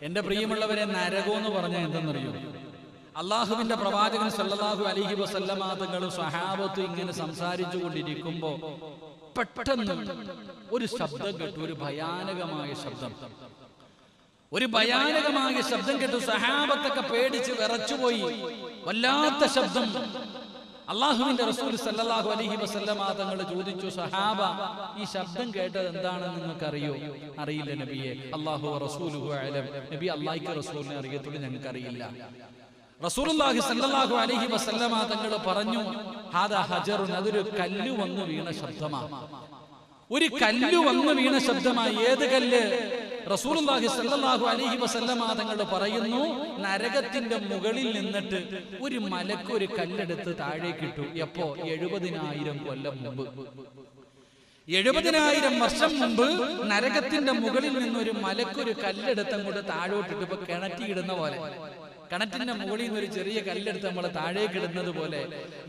എന്റെ പ്രിയമുള്ളവരെ, നരകം എന്ന് പറഞ്ഞാൽ എന്തെന്നറിയോ? അള്ളാഹുവിന്റെ പ്രവാചകൻ സല്ലല്ലാഹു അലൈഹി വസല്ലമ തങ്ങളും സ്വഹാബത്തും ഇങ്ങനെ സംസാരിച്ചു കൊണ്ടിരിക്കുമ്പോ പെട്ടെന്ന് ഒരു ശബ്ദം കേട്ടു. ഒരു ഭയാനകമായ ശബ്ദം കേട്ടു. സ്വഹാബത്തൊക്കെ പേടിച്ച് വിറച്ചുപോയി. വല്ലാത്ത ശബ്ദം. അള്ളാഹുവിന്റെ റസൂൽ സല്ലല്ലാഹു അലൈഹി വസല്ലമ തങ്ങൾ ചോദിച്ചു, സഹാബ, ഈ ശബ്ദം കേട്ടത് എന്താണെന്ന് നിങ്ങൾക്ക് അറിയോ? അറിയില്ല നബിയെ. അല്ലാഹു റസൂലുഹു അലം. നബി, അല്ലാഹുവിന്റെ റസൂലിനെ അറിയത്തുള്ളൂ, ഞങ്ങൾക്ക് അറിയില്ല. റസൂലുള്ളാഹി സല്ലല്ലാഹു അലൈഹി വസല്ലമ തങ്ങൾ പറഞ്ഞു, ഹാദാ ഹജറുൻ, അതൊരു കല്ല് വന്നു വീണ ശബ്ദമാണ്. ഒരു കല്ല് വന്നു വീണ ശബ്ദമായി. ഏത് കല്ല്? റസൂലുള്ളാഹി സ്വല്ലല്ലാഹു അലൈഹി വസല്ലമ തങ്ങൾ പറയുന്നു, നരകത്തിന്റെ മുകളിൽ നിന്നിട്ട് ഒരു മലക്ക് ഒരു കല്ലെടുത്ത് താഴേക്ക് ഇട്ടു. എപ്പോ? 70,000 കൊല്ലം മുമ്പ്. 70,000 വർഷം മുമ്പ് നരകത്തിന്റെ മുകളിൽ നിന്നൊരു മലക്കൊരു കല്ലെടുത്ത് അങ്ങോട്ട് താഴോട്ടിട്ട്. ഇപ്പൊ കിണറ്റിയിടുന്ന പോലെ, കിണറ്റിന്റെ മുകളിൽ നിന്ന് ഒരു ചെറിയ കല്ലെടുത്ത് നമ്മൾ താഴേക്ക് ഇടുന്നത് പോലെ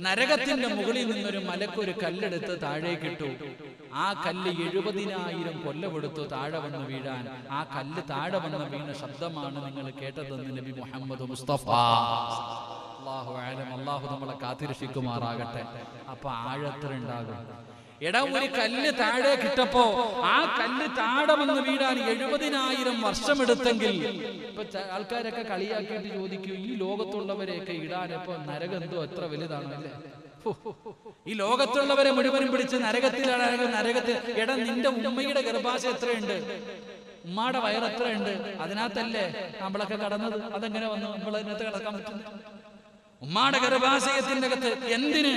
നരകത്തിന്റെ മുകളിൽ നിന്നൊരു മലക്കൊരു കല്ലെടുത്ത് താഴേക്കിട്ടു. ആ കല്ല് 70,000 കൊല്ലമെടുത്തു താഴെ വന്ന് വീഴാൻ. ആ കല്ല് താഴെ വന്ന് വീണ ശബ്ദമാണ് നിങ്ങൾ കേട്ടതെന്ന് നബി മുഹമ്മദ് മുസ്തഫ അല്ലാഹു അലം. അല്ലാഹു നമ്മളെ കാത്തിരക്ഷിക്കുമാറാകട്ടെ. അപ്പൊ ആഴത്ര ഉണ്ടാകും. എടാ, ഒരു കല്ല് താഴെ കിട്ടപ്പോ ആ കല്ല് താഴെ വന്ന് വീഴാൻ 70,000 വർഷമെടുത്തെങ്കിൽ ഇപ്പൊ ആൾക്കാരൊക്കെ കളിയാക്കിയിട്ട് ചോദിക്കും, ഈ ലോകത്തുള്ളവരെയൊക്കെ ഇടാൻ ഇപ്പൊ നരകം എന്തോ എത്ര വലുതാണല്ലേ? ഈ ലോകത്തുള്ളവരെ മുഴുവനും പിടിച്ച് നരകത്തിലാണ്. നരകത്തിൽ എടാ, നിന്റെ ഉമ്മയുടെ ഗർഭാശയം എത്രയുണ്ട്? ഉമ്മയുടെ വയർ എത്രയുണ്ട്? അതിനകത്തല്ലേ നമ്മളൊക്കെ കടന്നത്. അതെങ്ങനെ വന്നു നമ്മളതിനകത്ത് കിടക്കാൻ പറ്റുന്നു? ഉമ്മാടെ ഗർഭാശയത്തിന്റെ അകത്ത്. എന്തിന്?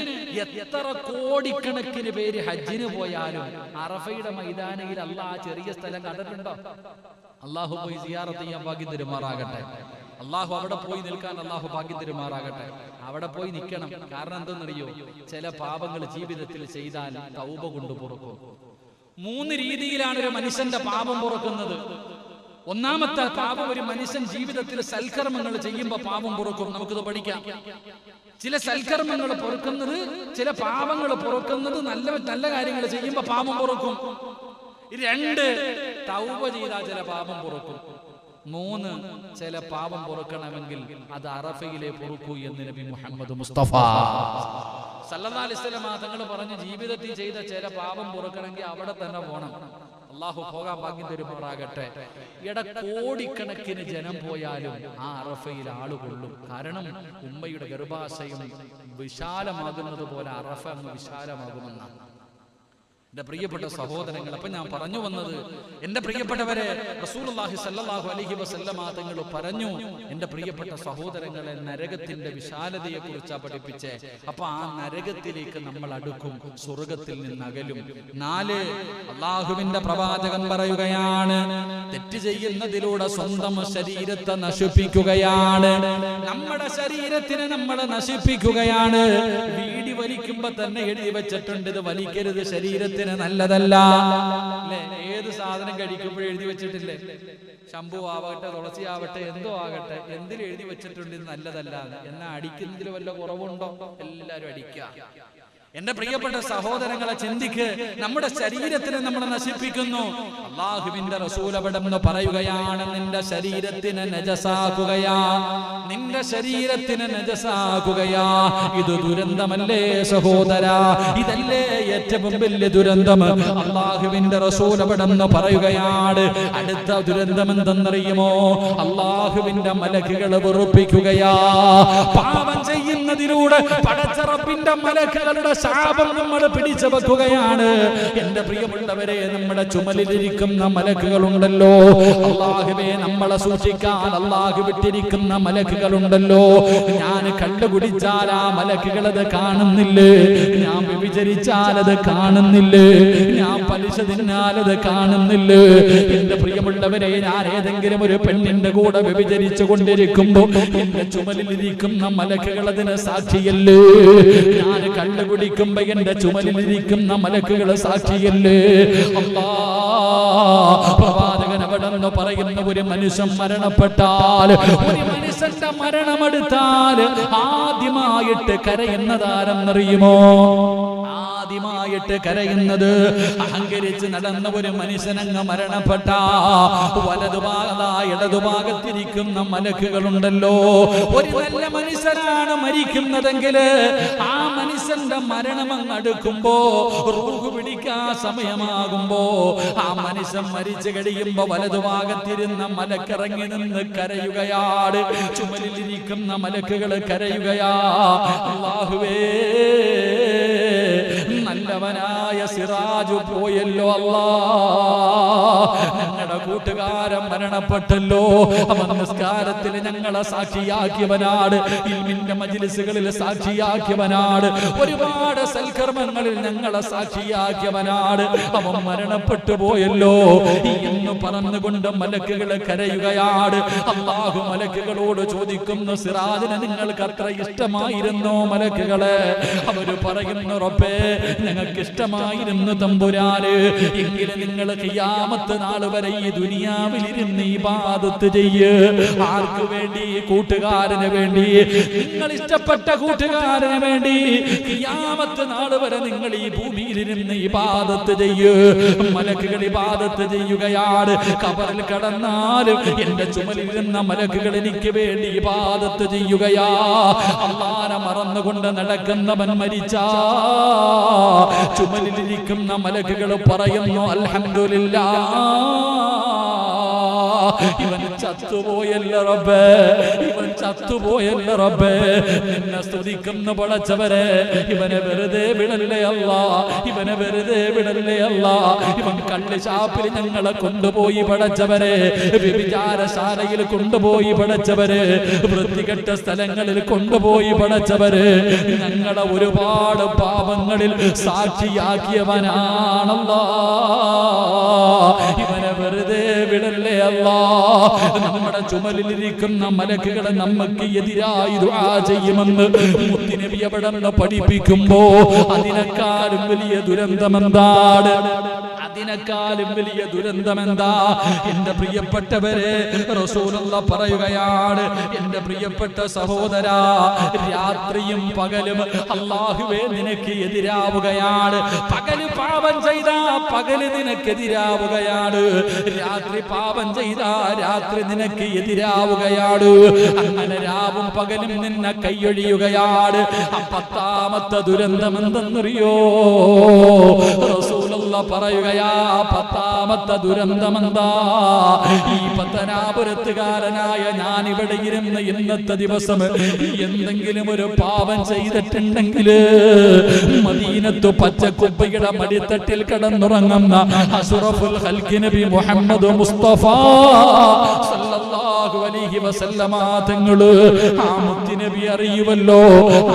എത്ര കോടിക്കണക്കിന് പേര് ഹജ്ജിന് പോയാലും അറഫയുടെ മൈതാനയിൽ അല്ലാഹ് ആ ചെറിയ സ്ഥലം കണ്ടിട്ടുണ്ടോ? അള്ളാഹു പോയി സിയാറത്ത് ചെയ്യാൻ ഭാഗ്യം തരുമാറാകട്ടെ. അള്ളാഹു അവിടെ പോയി നിൽക്കാൻ അള്ളാഹു ഭാഗ്യം തരുമാറാകട്ടെ. അവിടെ പോയി നിൽക്കണം. കാരണം എന്തെന്നറിയോ? ചില പാപങ്ങൾ ജീവിതത്തിൽ ചെയ്താൽ തൗബ കൊണ്ട് പൊറുക്കും. 3 രീതിയിലാണ് ഒരു മനുഷ്യന്റെ പാപം പൊറുക്കുന്നത്. ഒന്നാമത്തെ പാപം, ഒരു മനുഷ്യൻ ജീവിതത്തിൽ സൽക്കർമ്മങ്ങൾ ചെയ്യുമ്പോൾ പാപം പൊറുക്കും. നമുക്കിത് പഠിക്കാം. ചില സൽക്കർമ്മങ്ങൾ പൊറുക്കുന്നത്, ചില പാപങ്ങൾ പൊറുക്കുന്നത്, നല്ല നല്ല കാര്യങ്ങൾ ചെയ്യുമ്പോൾ പാപം പൊറുക്കും. 2, തൗബ ചെയ്താൽ ചില പാപം പൊറുക്കും. 3, ചില പാപം പൊറുക്കണമെങ്കിൽ അത് അറഫയിലെ പൊറുക്കൂ എന്ന് നബി മുഹമ്മദ് മുസ്തഫ സല്ലല്ലാഹു അലൈഹി വസല്ലം തങ്ങൾ പറഞ്ഞു, ജീവിതത്തിൽ ചെയ്ത ചില പാപം പൊറുക്കണമെങ്കിൽ അവിടെ തന്നെ പോകണം. അള്ളാഹു പോകാൻ ഭാഗ്യം തരുമാറാകട്ടെ. കോടിക്കണക്കിന് ജനം പോയാലും ആ അറഫയിൽ ആളുകൊള്ളും. കാരണം ഉമ്മയുടെ ഗർഭാശയം വിശാലമാകുന്നത് പോലെ അറഫ അങ്ങ് വിശാലമാകുമെന്നാണ്. എന്റെ പ്രിയപ്പെട്ട സഹോദരങ്ങൾ, അപ്പൊ ഞാൻ പറഞ്ഞു വന്നത്, എന്റെ പ്രിയപ്പെട്ടവരെ, റസൂലുള്ളാഹി സ്വല്ലല്ലാഹു അലൈഹി വസല്ലമ തങ്ങൾ പറഞ്ഞു, എന്റെ പ്രിയപ്പെട്ട സഹോദരങ്ങളെ, നരകത്തിന്റെ വിശാലതയെ കുറിച്ചാ പഠിപ്പിച്ചേ. അപ്പൊ ആ നരകത്തിലേക്ക് നമ്മൾ അടുക്കും, സ്വർഗത്തിൽ നിന്ന് അകലും. 4, അള്ളാഹുവിന്റെ പ്രവാചകൻ പറയുകയാണ്, തെറ്റ് ചെയ്യുന്നതിലൂടെ സ്വന്തം ശരീരത്തെ നശിപ്പിക്കുകയാണ്. നമ്മുടെ ശരീരത്തിനെ നമ്മൾ നശിപ്പിക്കുകയാണ്. വീടി വലിക്കുമ്പോ തന്നെ എഴുതി വെച്ചിട്ടുണ്ട്, ഇത് വലിക്കരുത്, ശരീരത്തിന് നല്ലതല്ല. അല്ലെ? ഏത് സാധനം കഴിക്കുമ്പോഴും എഴുതി വെച്ചിട്ടില്ലേ? ശംഭു ആവട്ടെ, തുളസി ആവട്ടെ, എന്തോ ആകട്ടെ, എന്തിൽ എഴുതി വെച്ചിട്ടുണ്ട് ഇത് നല്ലതല്ല. എന്നാ അടിക്കുന്നതിൽ വല്ല കുറവുണ്ടോ? എല്ലാരും അടിക്കുക. എന്റെ പ്രിയപ്പെട്ട സഹോദരങ്ങളെ, ചിന്തിക്ക്. നമ്മുടെ ശരീരത്തിനെ നമ്മൾ നശിപ്പിക്കുന്നു. അല്ലാഹുവിന്റെ റസൂൽ അവിടെന്ന് പറയുകയാണ്, നിന്റെ ശരീരത്തിനെ നജസാക്കുകയാ, നിന്റെ ശരീരത്തിനെ നജസാക്കുകയാ. ഇത് ദുരന്തമല്ലേ സഹോദരാ? ഇതല്ലേ ഏറ്റവും വലിയ ദുരന്തം? അല്ലാഹുവിന്റെ റസൂൽ അവിടെന്ന് പറയുകയാണ്, അടുത്ത ദുരന്തം എന്തെന്നറിയുമോ? അല്ലാഹുവിന്റെ മലക്കുകൾ വെറുപ്പിക്കുകയാ. പാപം ചെയ്യുന്നതിലൂടെ പടച്ച റബ്ബിന്റെ മലക്കുകളുടെ ശാപം നമ്മൾ പിടിച്ചു വെക്കുകയാണ്. എന്റെ പ്രിയമുള്ളവരെ, നമ്മുടെ ചുമലിലിരിക്കുന്ന മലക്കുകളുണ്ടല്ലോ, അല്ലാഹുവേ നമ്മളെ സൂക്ഷിക്കാൻ അല്ലാഹു വിട്ടിരിക്കുന്ന മലക്കുകളുണ്ടല്ലോ. ഞാൻ കള്ളു കുടിച്ചാൽ ആ മലക്കുകളത് കാണുന്നില്ലേ? ഞാൻ വ്യഭിചരിച്ചാൽ അത് കാണുന്നില്ലേ? ഞാൻ പലിശ തിന്നാലത് കാണുന്നില്ലേ? എന്റെ പ്രിയമുള്ളവരെ, ഞാൻ ഏതെങ്കിലും ഒരു പെണ്ണിന്റെ കൂടെ വ്യഭിചരിച്ചു കൊണ്ടിരിക്കുമ്പോ എന്റെ ചുമലിലിരിക്കുന്ന മലക്കുകൾ അതിന് സാക്ഷിയല്ലേ? ഞാൻ കള്ളു കുടിക്കുമ്പോ എന്റെ ചുമലിലിരിക്കുന്ന മലക്കുകൾ സാക്ഷിയല്ലേ? പ്രവാചകൻ അവിടെന്ന് പറയുന്ന, ഒരു മനുഷ്യൻ മരണപ്പെട്ടാൽ, ഒരു മനുഷ്യന്റെ മരണമെടുത്താൽ ആദ്യമായിട്ട് കരയുന്നതാരെന്നറിയുമോ? ആദ്യമായിട്ട് കരയുന്നത് അഹങ്കരിച്ച് നടന്ന ഒരു മനുഷ്യനങ്ങ് മരണപ്പെട്ട ഇടതുഭാഗത്തിരിക്കുന്ന മലക്കുകളുണ്ടല്ലോ, ഒരു നല്ല മനുഷ്യനാണ് മരിക്കുന്നതെങ്കിൽ ആ മനുഷ്യന്റെ മരണം അങ്ങ് അടുക്കുമ്പോ, റൂഹ് പിടിക്കാൻ സമയമാകുമ്പോ, ആ മനുഷ്യൻ മരിച്ചു കഴിയുമ്പോ വലതുഭാഗത്തിരുന്ന മലക്കിറങ്ങി നിന്ന് കരയുകയാണ്. ചുമലിലിരിക്കുന്ന മലക്കുകൾ കരയുകയാ, അല്ലാഹുവേ നല്ലവനായ സിറാജ് പോയല്ലോ അല്ലാ, ഞങ്ങളുടെ കൂട്ടുകാരൻ മരണപ്പെട്ടല്ലോ, അവൻ നിസ്കാരത്തിൽ ഞങ്ങളെ സാക്ഷിയാക്കിയവനാണ്, ഇൽമിന്റെ മജ്ലിസുകളിൽ സാക്ഷിയാക്കിയവനാണ്, ഒരുപാട് സൽക്കർമ്മങ്ങളിൽ ഞങ്ങളെ സാക്ഷിയാക്കിയവനാണ്, അവൻ മരണപ്പെട്ടു പോയല്ലോ എന്ന് പറഞ്ഞുകൊണ്ട് മലക്കുകൾ കരയുകയാണ്. അല്ലാഹു മലക്കുകളോട് ചോദിക്കുന്നു, സിറാജിനെ നിങ്ങൾക്ക് അത്ര ഇഷ്ടമായിരുന്നോ മലക്കുകളെ? അവര് പറയുന്നു, റബ്ബേ ഞങ്ങൾക്ക് ഇഷ്ടമായിരുന്നു തമ്പുരാന്, എങ്കിലും നിങ്ങൾ ഖിയാമത്ത് നാൾ വരെ ഈ ദുനിയാവിലിരുന്ന് ഇബാദത്ത് ചെയ്യ്. ആർക്ക് വേണ്ടി? കൂട്ടുകാരന് വേണ്ടി, നിങ്ങൾ ഇഷ്ടപ്പെട്ട കൂട്ടുകാരന് വേണ്ടി ഖിയാമത്ത് നാൾ വരെ നിങ്ങൾ ഈ ഭൂമിയിലിരുന്ന് ഇബാദത്ത് ചെയ്യ്. മലക്കുകൾ ഇബാദത്ത് ചെയ്യുകയാണ്. ഖബറിൽ കടന്നാലും എന്റെ ചുമലിരുന്ന മലക്കുകൾ എനിക്ക് വേണ്ടി ഇബാദത്ത് ചെയ്യുകയാ. അല്ലാഹനെ മറന്നുകൊണ്ട് നടക്കുന്നവൻ മരിച്ചാ ചുമലിലിരിക്കുന്ന മലക്കുകൾ പറയുന്നു, അൽഹംദുലില്ലാഹ്, ഇവൻ ചത്തുപോയല്ല റബ്ബേ, ഇവൻ ചത്തുപോയല്ല റബ്ബേ, നിന്നെ സ്തുതിക്കുന്ന പടച്ചവരെ, ഇവനെ വെറുതെ വിടല്ലേ അല്ലാ, ഇവനെ വെറുതെ വിടല്ലേ അല്ലാ, ഇവൻ കള്ള് ഷാപ്പിൽ ഞങ്ങളെ കൊണ്ടുപോയി പടച്ചവരെ, വ്യഭിചാരശാലയിൽ കൊണ്ടുപോയി പടച്ചവരെ, വൃത്തികെട്ട സ്ഥലങ്ങളിൽ കൊണ്ടുപോയി പടച്ചവരെ, ഞങ്ങളെ ഒരുപാട് പാപങ്ങളിൽ സാക്ഷിയാക്കിയവനാണല്ലാ, ഇവനെ വെറുതെ വിടല്ലേ അല്ലാ. നമ്മുടെ ചുമലിലിരിക്കുന്ന മലക്കുകളെ നമുക്ക് എതിരായി ദുആ ചെയ്യുമെന്ന് മുത്തുനബി അവിടുന്ന് പഠിപ്പിക്കുമ്പോ അതിനേക്കാളും വലിയ ദുരന്തമെന്താണ്? അതിനേക്കാളും വലിയ ദുരന്തമെന്താ? എന്റെ പ്രിയപ്പെട്ടവരെ, റസൂലുള്ളാഹി പറയുകയാണ്, എന്റെ പ്രിയപ്പെട്ട സഹോദരാ, രാത്രിയും പകലും അല്ലാഹുവേ നിനക്ക് എതിരാവുകയാണ്. പകല് പാപം ചെയ്താ പകല് നിനക്കെതിരാവുകയാണ്, രാത്രി പാപം ചെയ്താ രാത്രി നിനക്ക് എതിരാവുകയാണ്. അങ്ങനെ രാവും പകലും നിന്നെ കൈയൊഴിയുകയാണ്. പത്താമത്തെ ദുരന്തം എന്തെന്നറിയോ? റസൂലുള്ളാഹി പറയുകയാ, പത്താമത്തെ ദുരന്തമെന്താ? ഈ പത്തനാപുരത്തുകാരനായ ഞാൻ ഇവിടെ ഇരുന്ന് ഇന്നത്തെ ദിവസം എന്തെങ്കിലും ഒരു പാപം ചെയ്തിട്ടുണ്ടെങ്കിൽ മദീനത്തു പച്ചക്കുപ്പയുടെ മടിത്തട്ടിൽ കിടന്നുറങ്ങുന്ന അഷ്റഫുൽ ഖൽഖി നബി മുഹമ്മദ് മുസ്തഫ സല്ലല്ലാഹു അലൈഹി വസല്ലമ തങ്ങള് ആ മുത്തുനബി അറിയുമല്ലോ,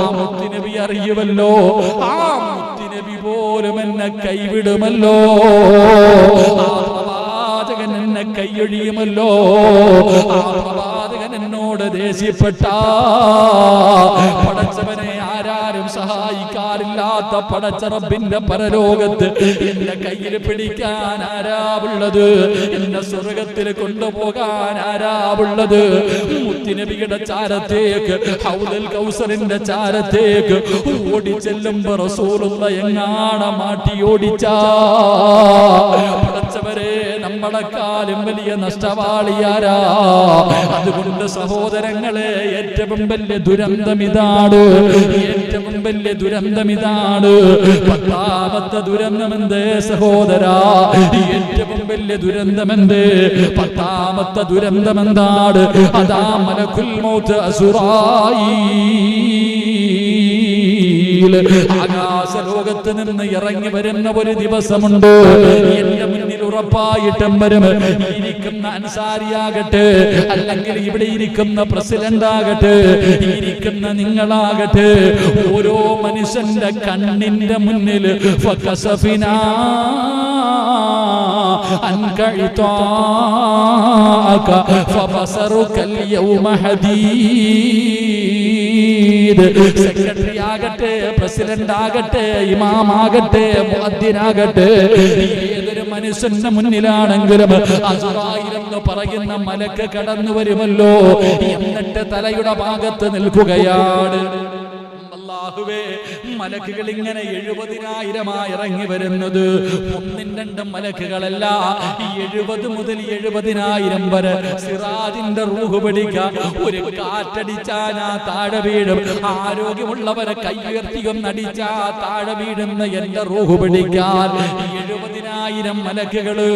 ആ മുത്തുനബി അറിയുമല്ലോ, ആ മുത്തുനബി പോലും എന്നെ കൈവിടുമല്ലോ, ആ പ്രവാചകൻ എന്നെ കൈയൊഴിയുമല്ലോ, ആ പ്രവാചകൻ എന്നോട് ദേഷ്യപ്പെട്ട പടച്ചവനെ ആരാരും സഹായിക്കാറില്ലാത്ത പടച്ച റബ്ബിന്റെ പരലോകത്ത് എന്റെ കയ്യിൽ പിടിക്കാൻ ആരാവുള്ളത്? എന്നെ സ്വർഗത്തിൽ കൊണ്ടുപോകാൻ ആരാവുള്ളത്? മുത്തുനബിയുടെ ചാരത്തേക്ക്, ഹൗദുൽ കൗസറിന്റെ ചാരത്തേക്ക് ഓടിച്ചെല്ലുമ്പോ റസൂലുള്ളാഹി എങ്ങാണ മാറ്റി ഓടിച്ചാ പടച്ചവരെ നമ്മളെക്കാളും വലിയ നഷ്ടവാളിയാരാ? അതുകൊണ്ട് സഹോദരങ്ങളെ, ഏറ്റവും വലിയ ദുരന്തം ഇതാണ്, ഏറ്റവും വലിയ ദുരന്തം ഇതാണ്. പത്താമത്തെ ദുരന്തമെന്തേ സഹോദരാ? ഏറ്റവും വലിയ ദുരന്തമെന്തേ? പത്താമത്തെ ദുരന്തമെന്താണ്? അതാ മലക്കുൽ മൗത്ത് അസ്റായീൽ ആകാശ ലോകത്ത് നിന്ന് ഇറങ്ങി വരുന്ന ഒരു ദിവസമുണ്ട്. എന്റെ മുന്നിൽ ഉറപ്പായിട്ടും വരും. ഇരിക്കുന്ന അൻസാരിയാകട്ടെ, അല്ലെങ്കിൽ ഇവിടെ ഇരിക്കുന്ന പ്രസിഡന്റ് ആകട്ടെ, ഇരിക്കുന്ന നിങ്ങളാകട്ടെ, ഓരോ മനുഷ്യന്റെ കണ്ണിന്റെ മുന്നിൽ ഫകസഫിനാ അൻക ഇതാക ഫബസറുകൽ യൗമ ഹദീദ്. സെക്രട്ടറി ആകട്ടെ, പ്രസിഡന്റ് ആകട്ടെ, ഇമാം ആകട്ടെ, മുഅദ്ദിനാകട്ടെ, ഏതൊരു മനുഷ്യന്റെ മുന്നിലാണെങ്കിലും അസ്റായീൽ എന്ന് പറയുന്ന മലക്ക് കടന്നു വരുമല്ലോ. എന്നിട്ട് തലയുടെ ഭാഗത്ത് നിൽക്കുകയാണ്. അല്ലാഹുവേ, മലക്കുകൾ ഇങ്ങനെ 70,000 ഇറങ്ങി വരുന്നത്. ഒന്നും രണ്ടും മലക്കുകളല്ല, 70 മുതൽ 70,000 വരെ. സിറാജിന്റെ റൂഹ് പിടിക്കാൻ ഒരു കാറ്റടിച്ചാൽ ആ താഴെ വീഴും. ആരോഗ്യമുള്ളവരെ കൈയുയർത്തിയൊന്നടിച്ചാ താഴെ വീഴുന്ന എന്റെ റൂഹ് പിടിക്കാൻ 70,000 മലക്കുകള്.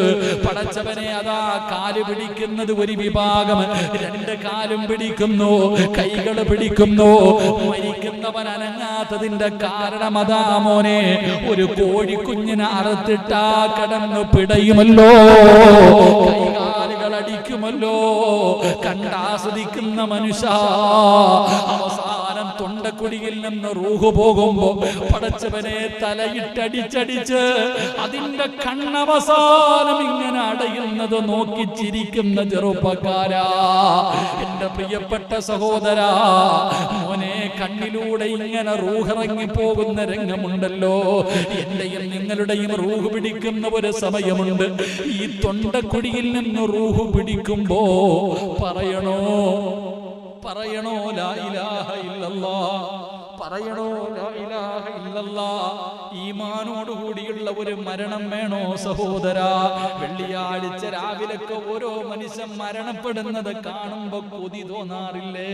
പടച്ചവനെ, അതാ കാല് പിടിക്കുന്നത് ഒരു വിഭാഗം, 2 കാലും പിടിക്കുന്നു, കൈകൾ പിടിക്കുന്നു. മരിക്കുന്നവൻ അനങ്ങാത്തതിന്റെ കാരണം അതാ മോനെ, ഒരു കോഴിക്കുഞ്ഞിനെ അറുത്തിട്ടാ കടന്നു പിടയുമല്ലോ, കൈകാലുകൾ അടിക്കുമല്ലോ. കണ്ടാസ്വദിക്കുന്ന മനുഷ്യ അവസാനം തൊണ്ടക്കുടിയിൽ നിന്ന് റൂഹ് പോകുമ്പോ പടച്ചവനെ തലയിട്ടടിച്ചടിച്ച് അതിന്റെ കണ്ണവസാനം ഇങ്ങനെ അടയുന്നത് നോക്കി ചിരിക്കുന്ന ചെറുപ്പക്കാരാ, എന്റെ പ്രിയപ്പെട്ട സഹോദരാ, മോനെ, കണ്ണിലൂടെ ഇങ്ങനെ റൂഹിറങ്ങി പോകുന്ന രംഗമുണ്ടല്ലോ. എന്റെയും നിങ്ങളുടെയും റൂഹ് പിടിക്കുന്ന ഒരു സമയമുണ്ട്. ഈ തൊണ്ടക്കുടിയിൽ നിന്ന് റൂഹ് പിടിക്കുമ്പോ പറയണോ ലാ ഇലാഹ ഇല്ലല്ലാഹ്, പറയണോ ലാ ഇലാഹ ഇല്ലല്ലാഹ്. ഈമാനോടുകൂടിയുള്ള ഒരു മരണം വേണോ സഹോദരാ? വെള്ളിയാഴ്ച രാവിലൊക്കെ ഓരോ മനുഷ്യൻ മരണപ്പെടുന്നത് കാണുമ്പോ കൊതി തോന്നാറില്ലേ?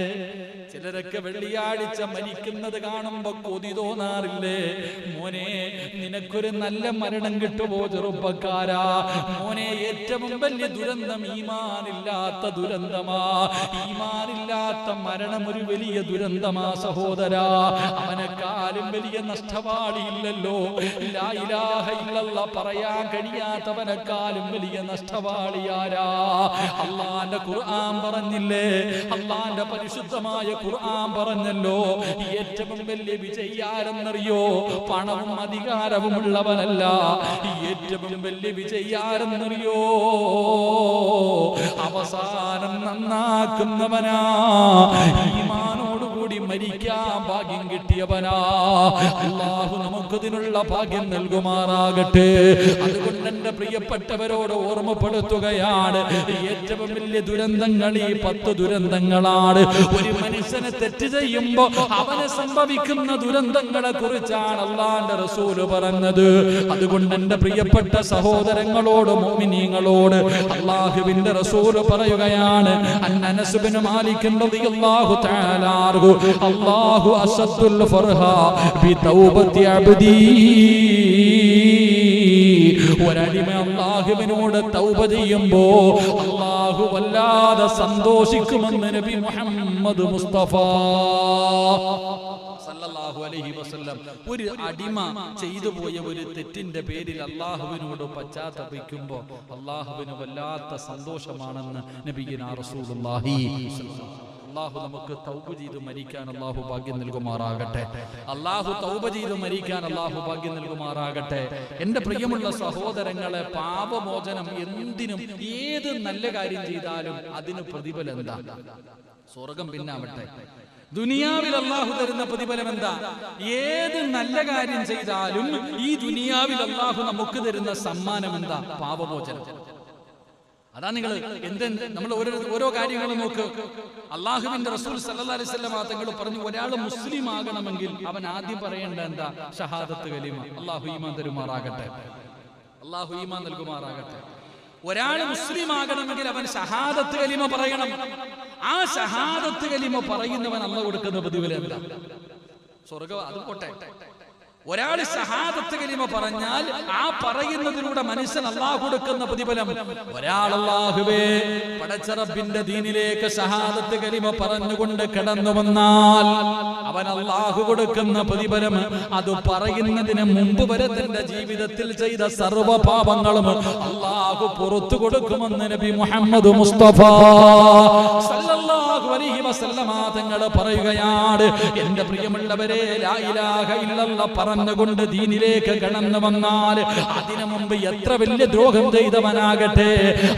ചിലരൊക്കെ വെള്ളിയാഴ്ച മരിക്കുന്നത് കാണുമ്പോ കൊതി തോന്നാറില്ലേ? മോനെ, നിനക്കൊരു നല്ല മരണം കിട്ടുമോ ചെറുപ്പക്കാരാ? മോനെ, ഏറ്റവും വലിയ ദുരന്തം ഈമാനില്ലാത്ത ദുരന്തമാ. ഈമാനില്ലാത്ത മരണം ഒരു വലിയ ദുരന്തമാ സഹോദരാ. അവനെക്കാളും വലിയ നഷ്ടവാളിയില്ലല്ലോ. ലാ ഇലാഹ ഇല്ലല്ലാഹ് പറയാൻ കഴിയാത്തവനെക്കാളും വലിയ നഷ്ടവാളിയാരാ? അല്ലാഹുവിന്റെ ഖുർആൻ പറഞ്ഞില്ലേ? അല്ലാഹുവിന്റെ പരിശുദ്ധമായ ഖുർആൻ പറഞ്ഞല്ലോ, ഏറ്റവും വലിയ വിജയാരെന്നറിയോ? പണവും അധികാരവും ഉള്ളവനല്ല. ഏറ്റവും വലിയ വിജയാരെന്നറിയോ? അവസാനം നന്നാക്കുന്നവനാ, ഈമാനോടുകൂടി മരിക്കാൻ ഭാഗ്യം കിട്ടിയവനാ. അല്ലാഹു നമുക്കതിനുള്ള ഭാഗ്യം നൽകുമാറാകട്ടെ. അതുകൊണ്ട് എന്റെ പ്രിയപ്പെട്ടവരോട് ഓർമ്മപ്പെടുത്തുകയാണ്, ഏറ്റവും വലിയ ദുരന്തങ്ങൾ ഈ 10 ദുരന്തങ്ങളാണ്. ഒരു മനുഷ്യനെ തെറ്റ് ചെയ്യുമ്പോ അവനെ സംഭവിക്കുന്ന ദുരന്തങ്ങളെ കുറിച്ചാണ് അല്ലാഹുവിന്റെ റസൂല് പറഞ്ഞത്. അതുകൊണ്ട് എന്റെ പ്രിയപ്പെട്ട സഹോദരങ്ങളോട്, മുഅ്മിനീങ്ങളോട് അല്ലാഹുവിന്റെ റസൂല് പറയുകയാണ്, അനസ് ഇബ്നു മാലിക് റളിയല്ലാഹു തആല അൻഹു, അല്ലാഹു അസദ്ദുൽ ഫർഹ ബി തൗബത്തി അബ്ദി. ഒരടിമ അല്ലാഹുവിനോട് തൗബ ചെയ്യുമ്പോ അല്ലാഹു വല്ലാതെ സന്തോഷിക്കുമെന്ന് നബി മുഹമ്മദ് മുസ്തഫ സല്ലല്ലാഹു അലൈഹി വസല്ലം. ഒരു അടിമ ചെയ്തു പോയ ഒരു തെറ്റിന്റെ പേരിൽ അല്ലാഹുവിനോട് പശ്ചാത്തപിക്കുമ്പോ അല്ലാഹുവിന് വല്ലാത്ത സന്തോഷമാണെന്ന് നബിയുനാ റസൂലുള്ളാഹി. അല്ലാഹു നമുക്ക് തൗബ ചെയ്ത് മരിക്കാൻ അല്ലാഹു ഭാഗ്യം നൽകുമാറാകട്ടെ. അല്ലാഹു തൗബ ചെയ്ത് മരിക്കാൻ അല്ലാഹു ഭാഗ്യം നൽകുമാറാകട്ടെ. എന്റെ പ്രിയമുള്ള സഹോദരങ്ങളെ, പാപമോചനം എന്തിനും ഏത് നല്ല കാര്യം ചെയ്താലും അതിന് പ്രതിഫലം എന്താ? സ്വർഗം പിന്നാവട്ടെ. ദുനിയാവിൽ അല്ലാഹു തരുന്ന പ്രതിഫലം എന്താ? ഏത് നല്ല കാര്യം ചെയ്താലും ഈ ദുനിയാവിൽ അല്ലാഹു നമുക്ക് തരുന്ന സമ്മാനം എന്താ? പാപമോചനം. അതാ നിങ്ങൾ നമ്മൾ ഓരോ കാര്യങ്ങളും നോക്ക്. അല്ലാഹുവിന്റെ റസൂൽ സല്ലല്ലാഹു അലൈഹി വസല്ലം തങ്ങൾ പറഞ്ഞു, ഒരാൾ മുസ്ലിം ആകണമെങ്കിൽ അവൻ ആദ്യം പറയേണ്ട എന്താ? ഷഹാദത്ത് കലിമ. അല്ലാഹു ഈമാൻ തരുമാറാകട്ടെ, അല്ലാഹു ഈമാൻ നൽകുമാറാകട്ടെ. ഒരാൾ മുസ്ലിം ആകണമെങ്കിൽ അവൻ ഷഹാദത്ത് കലിമ പറയണം. ആ ഷഹാദത്ത് കലിമ പറയുന്നവൻ അല്ലാഹു കൊടുക്കുന്ന പ്രതിഫലം എന്താ? സ്വർഗ്ഗം. അത് പോട്ടെ, ഒരാൾ ഷഹാദത്ത് കലിമ പറഞ്ഞാൽ ആ പറയുന്നതിലൂടെ മനുഷ്യൻ അല്ലാഹു കൊടുക്കുന്ന പ്രതിഫലം. ഒരാൾ അല്ലാഹുവേ പടച്ച റബ്ബിന്റെ ദീനിലേക്ക് ഷഹാദത്ത് കലിമ പറഞ്ഞുകൊണ്ട് കടന്നു വന്നാൽ അവൻ അല്ലാഹു കൊടുക്കുന്ന പ്രതിഫലം, അത് പറയുന്നതിന് മുമ്പ് വരെ തന്റെ ജീവിതത്തിൽ ചെയ്ത സർവ്വ പാപങ്ങളും അല്ലാഹു പുറത്തു കൊടുക്കുമെന്ന് നബി മുഹമ്മദ് മുസ്തഫ സല്ലല്ലാഹു അലൈഹി വസല്ലമ തങ്ങൾ പറയുകയാണ്. എന്റെ പ്രിയമുള്ളവരെ, ലാ ഇലാഹ ഇല്ലല്ലാഹ് പറഞ്ഞുകൊണ്ട് ദീനിലേക്ക് കടന്നു വന്നാൽ അതിനു മുമ്പ് എത്ര വലിയ ദ്രോഹം ചെയ്തവനാകട്ടെ,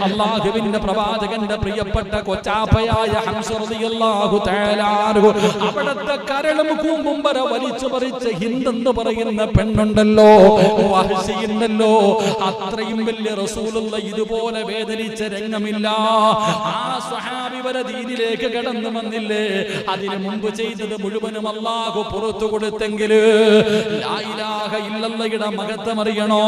അല്ലാഹുവിന്റെ പ്രവാചകന്റെ പ്രിയപ്പെട്ട കൊച്ചാപ്പയായ ഹംസ റളിയല്ലാഹു തആല അൻഹു അവിടത്തെ കരളും കൂമ്പും വരെ വലിച്ചു പറിച്ച ഹിന്ദ് എന്ന് പറയുന്ന പെണ്ണുണ്ടല്ലോ, വഹ്ശിയുണ്ടല്ലോ, അത്രയും വലിയ റസൂലുള്ള ഇതുപോലെ വേദനിച്ച രംഗമില്ല. ആ സ്വഹാബി വരെ ദീനിലേക്ക് കടന്നു വന്നില്ലേ? അതിനു മുമ്പ് ചെയ്തത് മുഴുവനും അല്ലാഹു പുറത്തു കൊടുത്തെങ്കിൽ ലാ ഇലാഹ ഇല്ലല്ലാഹയുടെ മഹത്വം അറിയണോ?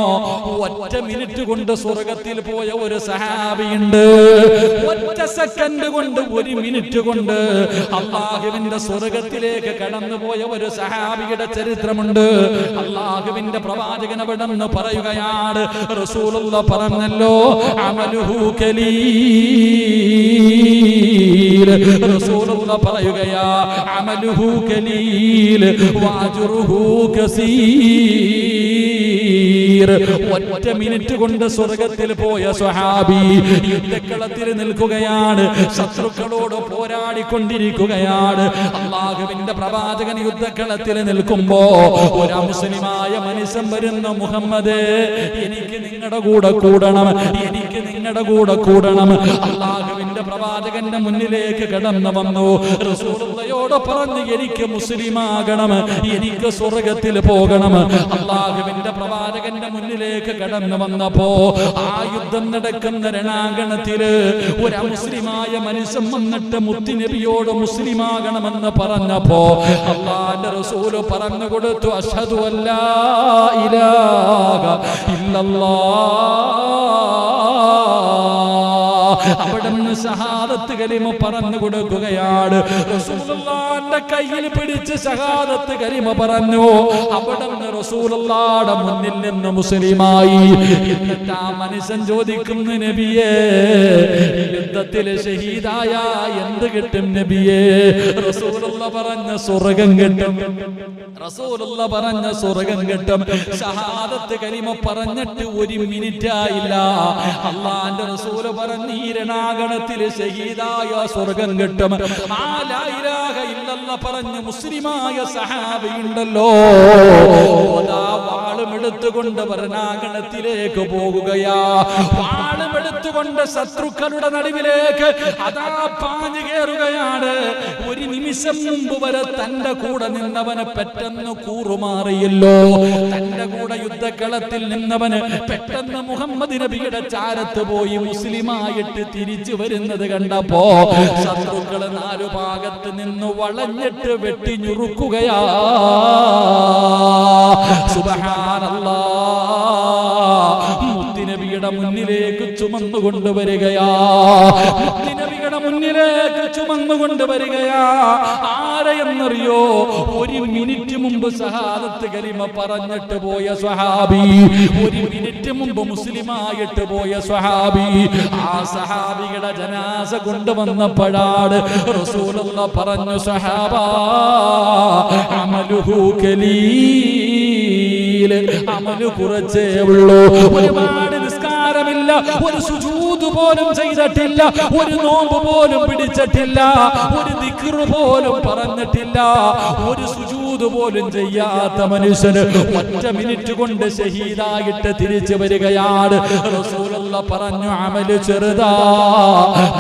ഒറ്റ മിനിറ്റ് കൊണ്ട് സ്വർഗ്ഗത്തിൽ പോയ ഒരു സഹാബിയുണ്ട്. ഒറ്റ സെക്കൻഡ് കൊണ്ട്, ഒരു മിനിറ്റ് കൊണ്ട് അല്ലാഹുവിന്റെ സ്വർഗ്ഗത്തിലേക്ക് കടന്നുപോയ ഒരു സഹാബിയുടെ ചരിത്രമുണ്ട്. അല്ലാഹുവിന്റെ പ്രവാചകൻ അവിടെ നിന്ന് പറയുകയാണ്, റസൂലുള്ളാഹി പറഞ്ഞല്ലോ, അമലുഹു കലീൽ. റസൂലുള്ളാഹി പറയുകയാ, അമലുഹു കലീൽ വഅജ്റുഹു കസീർ. ഒറ്റ മിനിറ്റ് കൊണ്ട് സ്വർഗ്ഗത്തിൽ പോയ സ്വഹാബി യുദ്ധക്കളത്തിൽ നിൽക്കുകയാണ്, ശത്രുക്കളോട് പോരാടിക്കൊണ്ടിരിക്കുകയാണ്. അല്ലാഹുവിന്റെ പ്രവാചകൻ യുദ്ധക്കളത്തിൽ നിൽക്കുമ്പോ ഒരു മുസ്ലിമായ മനുഷ്യൻ വരുന്ന, മുഹമ്മദേ, എനിക്ക് നിങ്ങളുടെ കൂടെ കൂടണം, എനിക്ക് നിങ്ങളുടെ കൂടെ കൂടണം. അല്ലാഹുവിന്റെ പ്രവാചകന്റെ മുന്നിലേക്ക് കടന്നു വന്നു. റസൂലുള്ളാഹിയോട് പറഞ്ഞു, എനിക്ക് മുസ്ലിമാകണം, എനിക്ക് സ്വർഗ്ഗത്തിൽ പോകണം. അല്ലാഹുവിന്റെ പ്രവാചകന്റെ മുന്നിലേക്ക് കടന്നു വന്നപ്പോ ആ യുദ്ധം നടക്കുന്ന രണാങ്കണത്തില് ഒരു മുസ്ലിമായ മനുഷ്യൻ വന്നിട്ട് മുത്തുനബിയോട് മുസ്ലിമാകണമെന്ന് പറഞ്ഞപ്പോ അല്ലാഹുവിന്റെ റസൂൽ പറഞ്ഞു കൊടുത്തു, അഷ്ഹദു അല്ലാ ഇലാഹ ഇല്ലല്ലാഹ്. അവിടുന്ന് ഷഹാദത്ത് കലിമ പറഞ്ഞു കൊടുക്കുകയാണ്. റസൂലുള്ളാഹിന്റെ കയ്യിൽ പിടിച്ച് ഷഹാദത്ത് കലിമ പറഞ്ഞു. അവിടുന്ന് റസൂലുള്ളാഹിയുടെ മുന്നിൽ നിന്ന് മുസ്ലിമായി. എന്നിട്ട് ആ മനുഷ്യൻ ചോദിക്കുന്നു, നബിയേ, യുദ്ധത്തിൽ ഷഹീദായ എന്ത് കിട്ടും നബിയേ? റസൂലുള്ളാഹി പറഞ്ഞ സ്വർഗ്ഗം കിട്ടും. റസൂലുള്ളാഹി പറഞ്ഞ സ്വർഗ്ഗം കിട്ടും. ഷഹാദത്ത് കലിമ പറഞ്ഞിട്ട് ഒരു മിനിറ്റ് ആയില്ല, അല്ലാഹുവിന്റെ റസൂൽ പറഞ്ഞു, ഈ രണാങ്കണത്തിൽ ഷഹീദായ സ്വർഗ്ഗം കിട്ടും. ആ ലാ ഇലാഹ ഇല്ലല്ലാഹ് പറഞ്ഞ മുസ്ലിമായ സഹാബി ഉണ്ടല്ലോ, വാളുമെടുത്തുകൊണ്ട് രണാങ്കണത്തിലേക്ക് പോകുകയാ. വാളുമെടുത്തുകൊണ്ട് ശത്രുക്കളുടെ നടുവിലേക്ക് അതാ പാഞ്ഞു കയറുകയാണ്. ഒരു നിമിഷം മുമ്പ് വരെ തന്റെ കൂടെ നിന്നവന് പെട്ടെന്ന് കൂറുമാറിയല്ലോ. തന്റെ കൂടെ യുദ്ധക്കളത്തിൽ നിന്നവന് പെട്ടെന്ന് മുഹമ്മദ് നബിയുടെ ചാരത്ത് പോയി മുസ്ലിമായിട്ട് തിരിച്ചു വരുന്നത് കണ്ടപ്പോ ശത്രുക്കള് നാലു ഭാഗത്ത് നിന്ന് വളഞ്ഞിട്ട് വെട്ടിഞ്ഞുറുക്കുകയാ. സുബ്ഹാനല്ലാഹ്. മുത്തുനബിയുടെ മുന്നിലേക്ക് ചുമന്നു കൊണ്ടുവരികയാ. മുത്തുനബിയുടെ മുന്നിലേക്ക് ചുമന്നു കൊണ്ടുവരികയാ. ആരെയെന്നറിയോ? ഒരു മിനിറ്റ് മുമ്പ് ഷഹാദത്ത് കലിമ പറഞ്ഞിട്ട് പോയ സ്വഹാബി, ഒരു മിനിറ്റ് മുമ്പ് മുസ്ലിമായിട്ട് പോയ സ്വഹാബി. ആ സഹാബിയുടെ ജനാസ കൊണ്ടുവന്നപ്പോഴാണ് റസൂലുള്ളാഹി പറഞ്ഞു, സഹാബാ, അമലുഹു കലീൽ. അമല് കുറച്ചേ ഉള്ളൂ. ഒരുപാട് നിസ്കാരമില്ല, ഒരു സുജൂദ് പോലും ചെയ്തിട്ടില്ല, ഒരു നോമ്പ് പോലും പിടിച്ചിട്ടില്ല, ഒരു ദിക്ർ പോലും പറഞ്ഞിട്ടില്ല, ഒരു സുജൂദ് പോലും ചെയ്യാത്ത മനുഷ്യന് ഒറ്റ മിനിറ്റ് കൊണ്ട് ഷഹീദായിട്ട് തിരിച്ചു വരികയാണ്. റസൂലുള്ളാഹി പറഞ്ഞു, അമല് ചെറുതാ,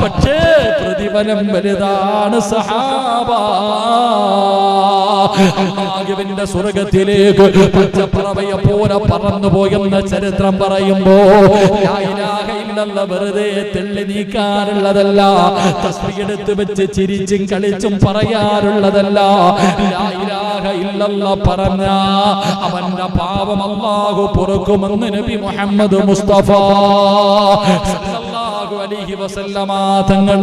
പക്ഷേ പ്രതിഫലം വലുതാണ് സഹാബാ. അല്ലാഹുവിന്റെ സ്വർഗ്ഗത്തിലേക്ക് പച്ചപ്പറവയെ പോലെ പറന്നുപോയെന്ന ചരിത്രം പറയുമ്പോ ലാ ഇലാഹ ഇല്ലല്ലാഹ് വെറുതെ തെള്ളി നീക്കാറുള്ളതല്ല, തസ്ബീഹ് എടുത്ത് വെച്ച് ചിരിച്ചും കളിച്ചും പറയാറുള്ളതല്ല. ലാ ഇലാഹ ഇല്ലല്ലാഹ് പറഞ്ഞ അവന്റെ പാപം അല്ലാഹു പൊറുക്കുമെന്ന് നബി മുഹമ്മദ് മുസ്തഫ സല്ലല്ലാഹു അലൈഹി വസല്ലമ തങ്ങൾ.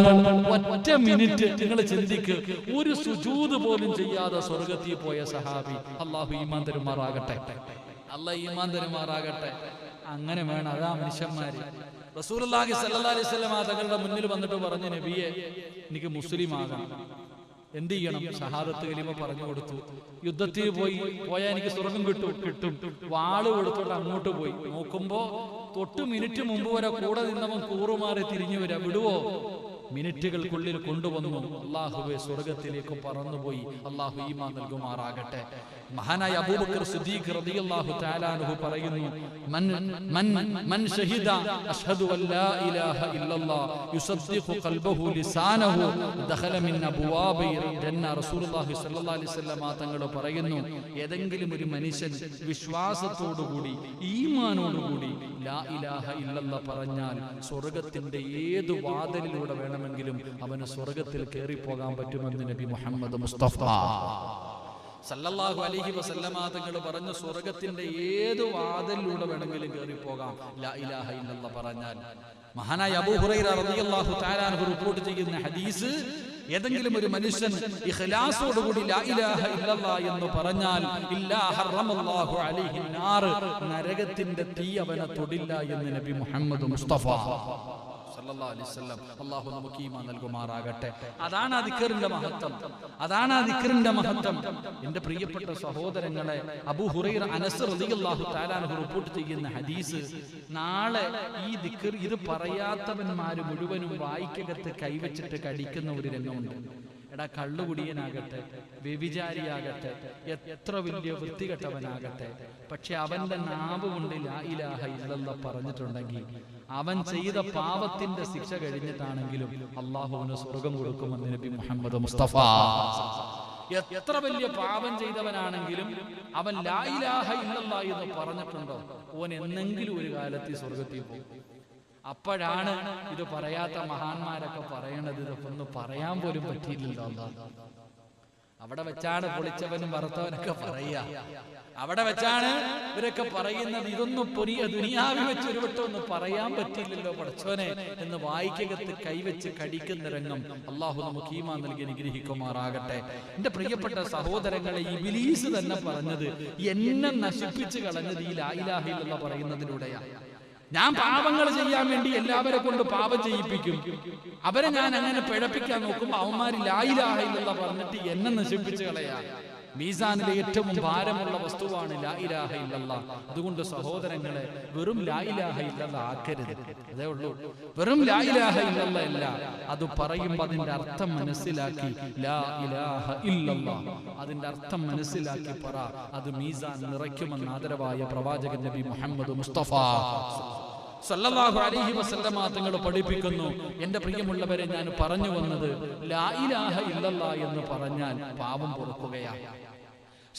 ഒറ്റ മിനിറ്റ് നിങ്ങൾ ചിന്തിക്ക്, ഒരു സുജൂദ് പോലും ചെയ്യാതെ സ്വർഗ്ഗത്തിൽ പോയ സഹാബി. അല്ലാഹു ഈമാൻ തരുമാറാകട്ടെ, അല്ലാഹു ഈമാൻ തരുമാറാകട്ടെ. അങ്ങനെ വേണം, അതാ മനുഷ്യന്മാര്. റസൂലുള്ളാഹി സ്വല്ലല്ലാഹി അലൈഹി വസല്ലമ തങ്ങളുടെ മുന്നിൽ വന്നിട്ട് പറഞ്ഞു, നബിയെ, എനിക്ക് മുസ്ലിം ആകണം, എന്ത് ചെയ്യണം? ഷഹാദത്ത് കലിമ പറഞ്ഞു കൊടുത്തു. യുദ്ധത്തിൽ പോയാൽ എനിക്ക് സ്വർഗ്ഗം കിട്ടും. വാള് കൊടുത്തോട്ട് അങ്ങോട്ട് പോയി നോക്കുമ്പോ തൊട്ട് മിനിറ്റ് മുമ്പ് വരെ കൂടെ നിന്നവൻ കൂറുമാറി തിരിഞ്ഞു വരാ. വിടുവോ? മിനിറ്റുകൾക്കുള്ളിൽ കൊണ്ടുവന്നു. അല്ലാഹുവേ, സ്വർഗ്ഗത്തിലേക്ക് പറന്നുപോയി. അല്ലാഹു ഈമാൻ നൽകുമാറാകട്ടെ. മഹാനായ അബൂബക്കർ സിദ്ദീഖ് റളിയല്ലാഹു തആല അൻഹു പറയുന്നു, മൻ ഷഹിദ അഷ്ഹദു അല്ലാ ഇലാഹ ഇല്ലല്ലാഹ് യുസദ്ദിഖു ഖൽബഹു ലിസാനഹു ദഖല മിൻ അബ്വാബി ജന്ന. റസൂലുള്ളാഹി സ്വല്ലല്ലാഹി അലൈഹി വസല്ലം തങ്ങൾ പറയുന്നു, ഏതെങ്കിലും ഒരു മനുഷ്യൻ വിശ്വാസത്തോടുകൂടി ഈമാനോടുകൂടി ലാ ഇലാഹ ഇല്ലല്ലാഹ് പറഞ്ഞാൽ സ്വർഗ്ഗത്തിന്റെ ഏത് വാതിലിലൂടെ വേണമെങ്കിലും വേണമെങ്കിലും അവന് സ്വർഗത്തിൽ കയറിപ്പോകാൻ പറ്റുമെന്ന് നബി മുഹമ്മദ് മുസ്തഫ സല്ലല്ലാഹു അലൈഹി വസല്ലമ തങ്ങൾ പറഞ്ഞു, സ്വർഗത്തിന്റെ ഏത് വാതിലിലൂടെ വേണമെങ്കിലും കയറിപ്പോകാം ലാ ഇലാഹ ഇല്ലല്ലാഹ് പറഞ്ഞാൽ. മഹാനായ അബൂ ഹുറൈറ റളിയല്ലാഹു തആല അൻഹു റിപ്പോർട്ട് ചെയ്യുന്ന ഹദീസ്, ഏതെങ്കിലും ഒരു മനുഷ്യൻ ഇഖ്ലാസോടുകൂടി ലാ ഇലാഹ ഇല്ലല്ലാഹ് എന്ന് പറഞ്ഞാൽ ഇല്ലാ ഹറമല്ലാഹു അലൈഹി നാർ, നരകത്തിന്റെ തീ അവനെ തൊടില്ല എന്ന് നബി മുഹമ്മദ് മുസ്തഫ സല്ലല്ലാഹു അലൈഹി വസല്ലം. അല്ലാഹു നമുക്ക് ഈമാൻ നൽകുമാറാകട്ടെ. അതാണ് ആ ദിക്റിന്റെ മഹത്വം, അതാണ് ആ ദിക്റിന്റെ മഹത്വം. എൻ്റെ പ്രിയപ്പെട്ട സഹോദരങ്ങളെ, അബൂ ഹുറൈറ അനസ് റളിയല്ലാഹു തആല അൻഹു റിപ്പോർട്ട് ചെയ്യുന്ന ഹദീസ്, നാളെ ഈ ദിക്ർ ഇത് പറയാത്തവന്മാര് മുഴുവനും വായിക്കകത്ത് കൈവച്ചിട്ട് കടിക്കുന്ന ഒരു രംഗമുണ്ട്. എടാ, കള്ളുകുടിയനാകട്ടെ, വ്യഭിചാരിയാകട്ടെ, എത്ര വലിയ വൃത്തികെട്ടവനാകട്ടെ, പക്ഷെ അവന്റെ നാവ് കൊണ്ട് ലാ ഇലാഹ ഇല്ലല്ലാഹ് പറഞ്ഞിട്ടുണ്ടെങ്കിൽ അവൻ ചെയ്ത പാപത്തിന്റെ ശിക്ഷ കഴിഞ്ഞിട്ടാണെങ്കിലും അല്ലാഹുവിന് സ്വർഗം കൊടുക്കുമെന്ന് നബി മുഹമ്മദ് മുസ്തഫ. എത്ര വലിയ പാപം ചെയ്തവനാണെങ്കിലും അവൻ ലാ ഇലാഹ ഇല്ലല്ലാഹ് എന്ന് പറഞ്ഞിട്ടുണ്ടോ, ഓൻ എന്നെങ്കിലും ഒരു കാലത്ത് സ്വർഗത്തിൽ പോകും. അപ്പോഴാണ് ഇത് പറയാത്ത മഹാന്മാരൊക്കെ പറയണത്, ഇതൊന്ന് പറയാൻ പോലും പറ്റിയില്ലല്ലോ അല്ലാഹ്. അവിടെ വെച്ചാണ് പൊളിച്ചവനും വറുത്തവനൊക്കെ പറയുക, അവിടെ വെച്ചാണ് ഇവരൊക്കെ പറയുന്നത്, ഇതൊന്നും ദുനിയാവിൽ വെച്ച് ഒരു വട്ടം ഒന്നും പറയാൻ പറ്റില്ലല്ലോ പടച്ചോനെ എന്ന് വായിക്കകത്ത് കൈവച്ച് കടിക്കുന്ന രംഗം. അള്ളാഹു നമുക്ക് ഈമാൻ നൽകി അനുഗ്രഹിക്കുമാറാകട്ടെ. എന്റെ പ്രിയപ്പെട്ട സഹോദരങ്ങളെ, ഇബ്ലീസ് തന്നെ പറഞ്ഞത് എന്നെ നശിപ്പിച്ചു കളഞ്ഞത് ഈ ലാ ഇലാഹ ഇല്ലല്ലാഹ് പറയുന്നതിലൂടെയാണ്. ഞാൻ പാപങ്ങൾ ചെയ്യാൻ വേണ്ടി എല്ലാവരെ കൊണ്ട് പാപം ചെയ്യിപ്പിക്കും, അവരെ ഞാൻ അങ്ങനെ പിഴപ്പിക്കാൻ നോക്കുമ്പോൾ അവന്മാര് ലാ ഇലാഹ ഇല്ലല്ലാഹ് പറഞ്ഞിട്ട് എന്നെ നശിപ്പിച്ചു കളയാ. മീസാനിലെ ഏറ്റവും ഭാരമുള്ള വസ്തുവാണ് ലാ ഇലാഹ ഇല്ലല്ലാഹ്. അതുകൊണ്ട് സഹോദരങ്ങളെ, വെറും ലാ ഇലാഹ ഇല്ലല്ലാഹ് ആക്കരുത്. അതേ ഉള്ളൂ, വെറും ലാ ഇലാഹ ഇല്ലല്ലാഹ് അല്ല, അത് പറയുമ്പോൾ അതിന്റെ അർത്ഥം മനസ്സിലാക്കി ലാ ഇലാഹ ഇല്ലല്ലാഹ് അതിന്റെ അർത്ഥം മനസ്സിലാക്കി പറ. അത് മീസാൻ നിറയ്ക്കുമെന്ന് ആദരവായ പ്രവാചകൻ നബി മുഹമ്മദ് മുസ്തഫ സല്ലല്ലാഹു അലൈഹി വസല്ലമ തങ്ങൾ പഠിപ്പിക്കുന്നു. എന്റെ പ്രിയമുള്ളവരെ, ഞാൻ പറഞ്ഞു വന്നത്, ലാ ഇലാഹ ഇല്ലല്ലാഹ് എന്ന് പറഞ്ഞാൽ പാപം പൊറുക്കുകയാണ്.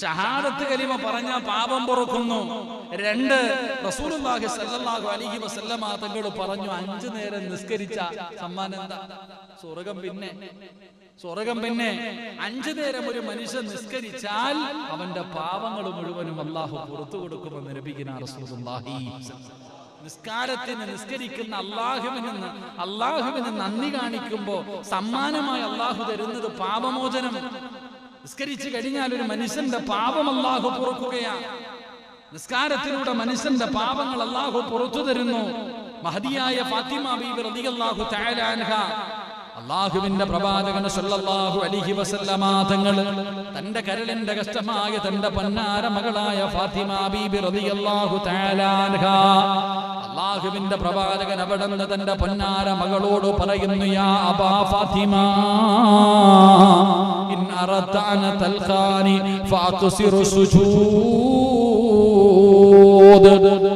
ഷഹാദത്ത് കലിമ പറഞ്ഞാൽ പാപം പൊറുക്കുന്നു. 2, റസൂലുള്ളാഹി സ്വല്ലല്ലാഹു അലൈഹി വസല്ലമ തങ്ങൾ പറഞ്ഞു, 5 നേരം നിസ്കരിച്ച സമ്മാനം എന്താ? സ്വർഗം. പിന്നെ 5 നേരം ഒരു മനുഷ്യൻ നിസ്കരിച്ചാൽ അവന്റെ പാപങ്ങൾ മുഴുവനും അല്ലാഹു പുറത്തു കൊടുക്കുമെന്ന് നബിയിനാ റസൂലുള്ളാഹി. നിസ്കരിക്കുന്ന അല്ലാഹുവിന് നന്ദി കാണിക്കുമ്പോ സമ്മാനമായി അല്ലാഹു തരുന്നത് പാപമോചനം. നിസ്കരിച്ചു കഴിഞ്ഞാൽ ഒരു മനുഷ്യന്റെ പാപം അല്ലാഹു പൊറുക്കുകയാണ്. നിസ്കാരത്തിലൂടെ മനുഷ്യന്റെ പാപങ്ങൾ അല്ലാഹു പുറത്തു തരുന്നു. മഹദിയായ ഫാത്തിമ ബീബി റളിയല്ലാഹു തആല അൻഹ, അല്ലാഹുവിന്റെ പ്രവാചകൻ സല്ലല്ലാഹു അലൈഹി വസല്ലമ തങ്ങൾ തന്റെ കരളിന്റെ കഷ്ടമായ തന്റെ പൊന്നാര മകളായ ഫാത്തിമ ബീബി റളിയല്ലാഹു തആല അൻഹ, അല്ലാഹുവിന്റെ പ്രവാചകൻ അവിടുന്ന് തന്റെ പൊന്നാര മകളോട് പറയുന്നു, യാ അബാ ഫാത്തിമ ഇൻ അറദത അൻ തൽഖാനി ഫഅക്സിറു സുജൂദ്.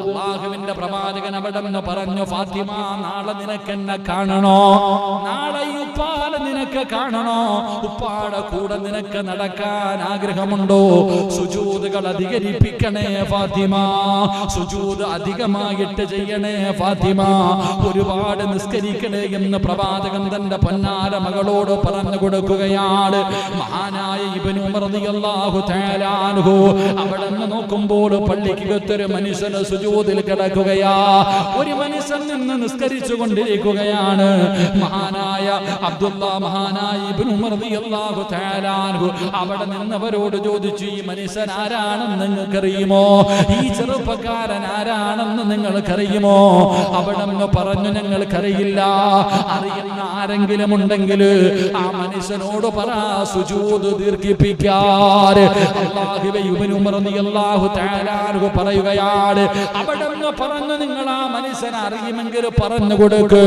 അല്ലാഹുവിന്റെ പ്രവാചകൻ അവിടുന്ന് പറഞ്ഞു, ഫാത്തിമ, നാളെ നിനക്ക് എന്നെ കാണണോ? നാളെ ഉപ്പാടെ നിനക്ക് കാണണോ? ഉപ്പാടെ കൂടെ നിനക്ക് നടക്കാൻ ആഗ്രഹമുണ്ടോ? സുജൂദുകൾ അധികരിപ്പിക്കണേ ഫാത്തിമ, സുജൂദ് അധികമായിട്ട് ചെയ്യണേ ഫാത്തിമ, ഒരുപാട് നിസ്കരിക്കണേ എന്ന് പ്രവാചകൻ തന്റെ പൊന്നാര മകളോട് പറഞ്ഞു കൊടുക്കുകയാണ്. മഹാനായ ഇബ്നു ഉമർ റളിയല്ലാഹു തആല അൻഹു അവിടുന്ന് നോക്കുമ്പോൾ പള്ളിക്കകത്തൊരു മനുഷ്യന് സുജൂദിൽ കിടക്കുകയാ. ഒരു മനുഷ്യൻ നിന്ന് നിസ്കരിച്ചു കൊണ്ടിരിക്കുകയാണ്. മഹാനായ മഹാനായ ഇബ്നു ഉമർ റളിയല്ലാഹു തആല അൻഹു അവിടെ നിന്നവരോട് ചോദിച്ചു, ഈ മനുഷ്യൻ ആരാണെന്ന് നിങ്ങൾക്കറിയുമോ? ഈ ചെറുപ്പക്കാരൻ ആരാണെന്ന് നിങ്ങൾക്കറിയുമോ? അവിടെ പറഞ്ഞു, ഞങ്ങൾക്കറിയില്ല. അറിയുന്ന ആരെങ്കിലും ഉണ്ടെങ്കിൽ ആ മനുഷ്യനോട് പറ സുജൂദ് ദീർഘിപ്പിക്കാൻ. അല്ലാഹുവേ, ഇബ്നു ഉമർ റളിയല്ലാഹു തആല അൻഹു പറയുകയാണ്, അവിടെ പറഞ്ഞു, നിങ്ങൾ ആ മനുഷ്യനെ അറിയുമെങ്കിൽ പറഞ്ഞു കൊടുക്ക്,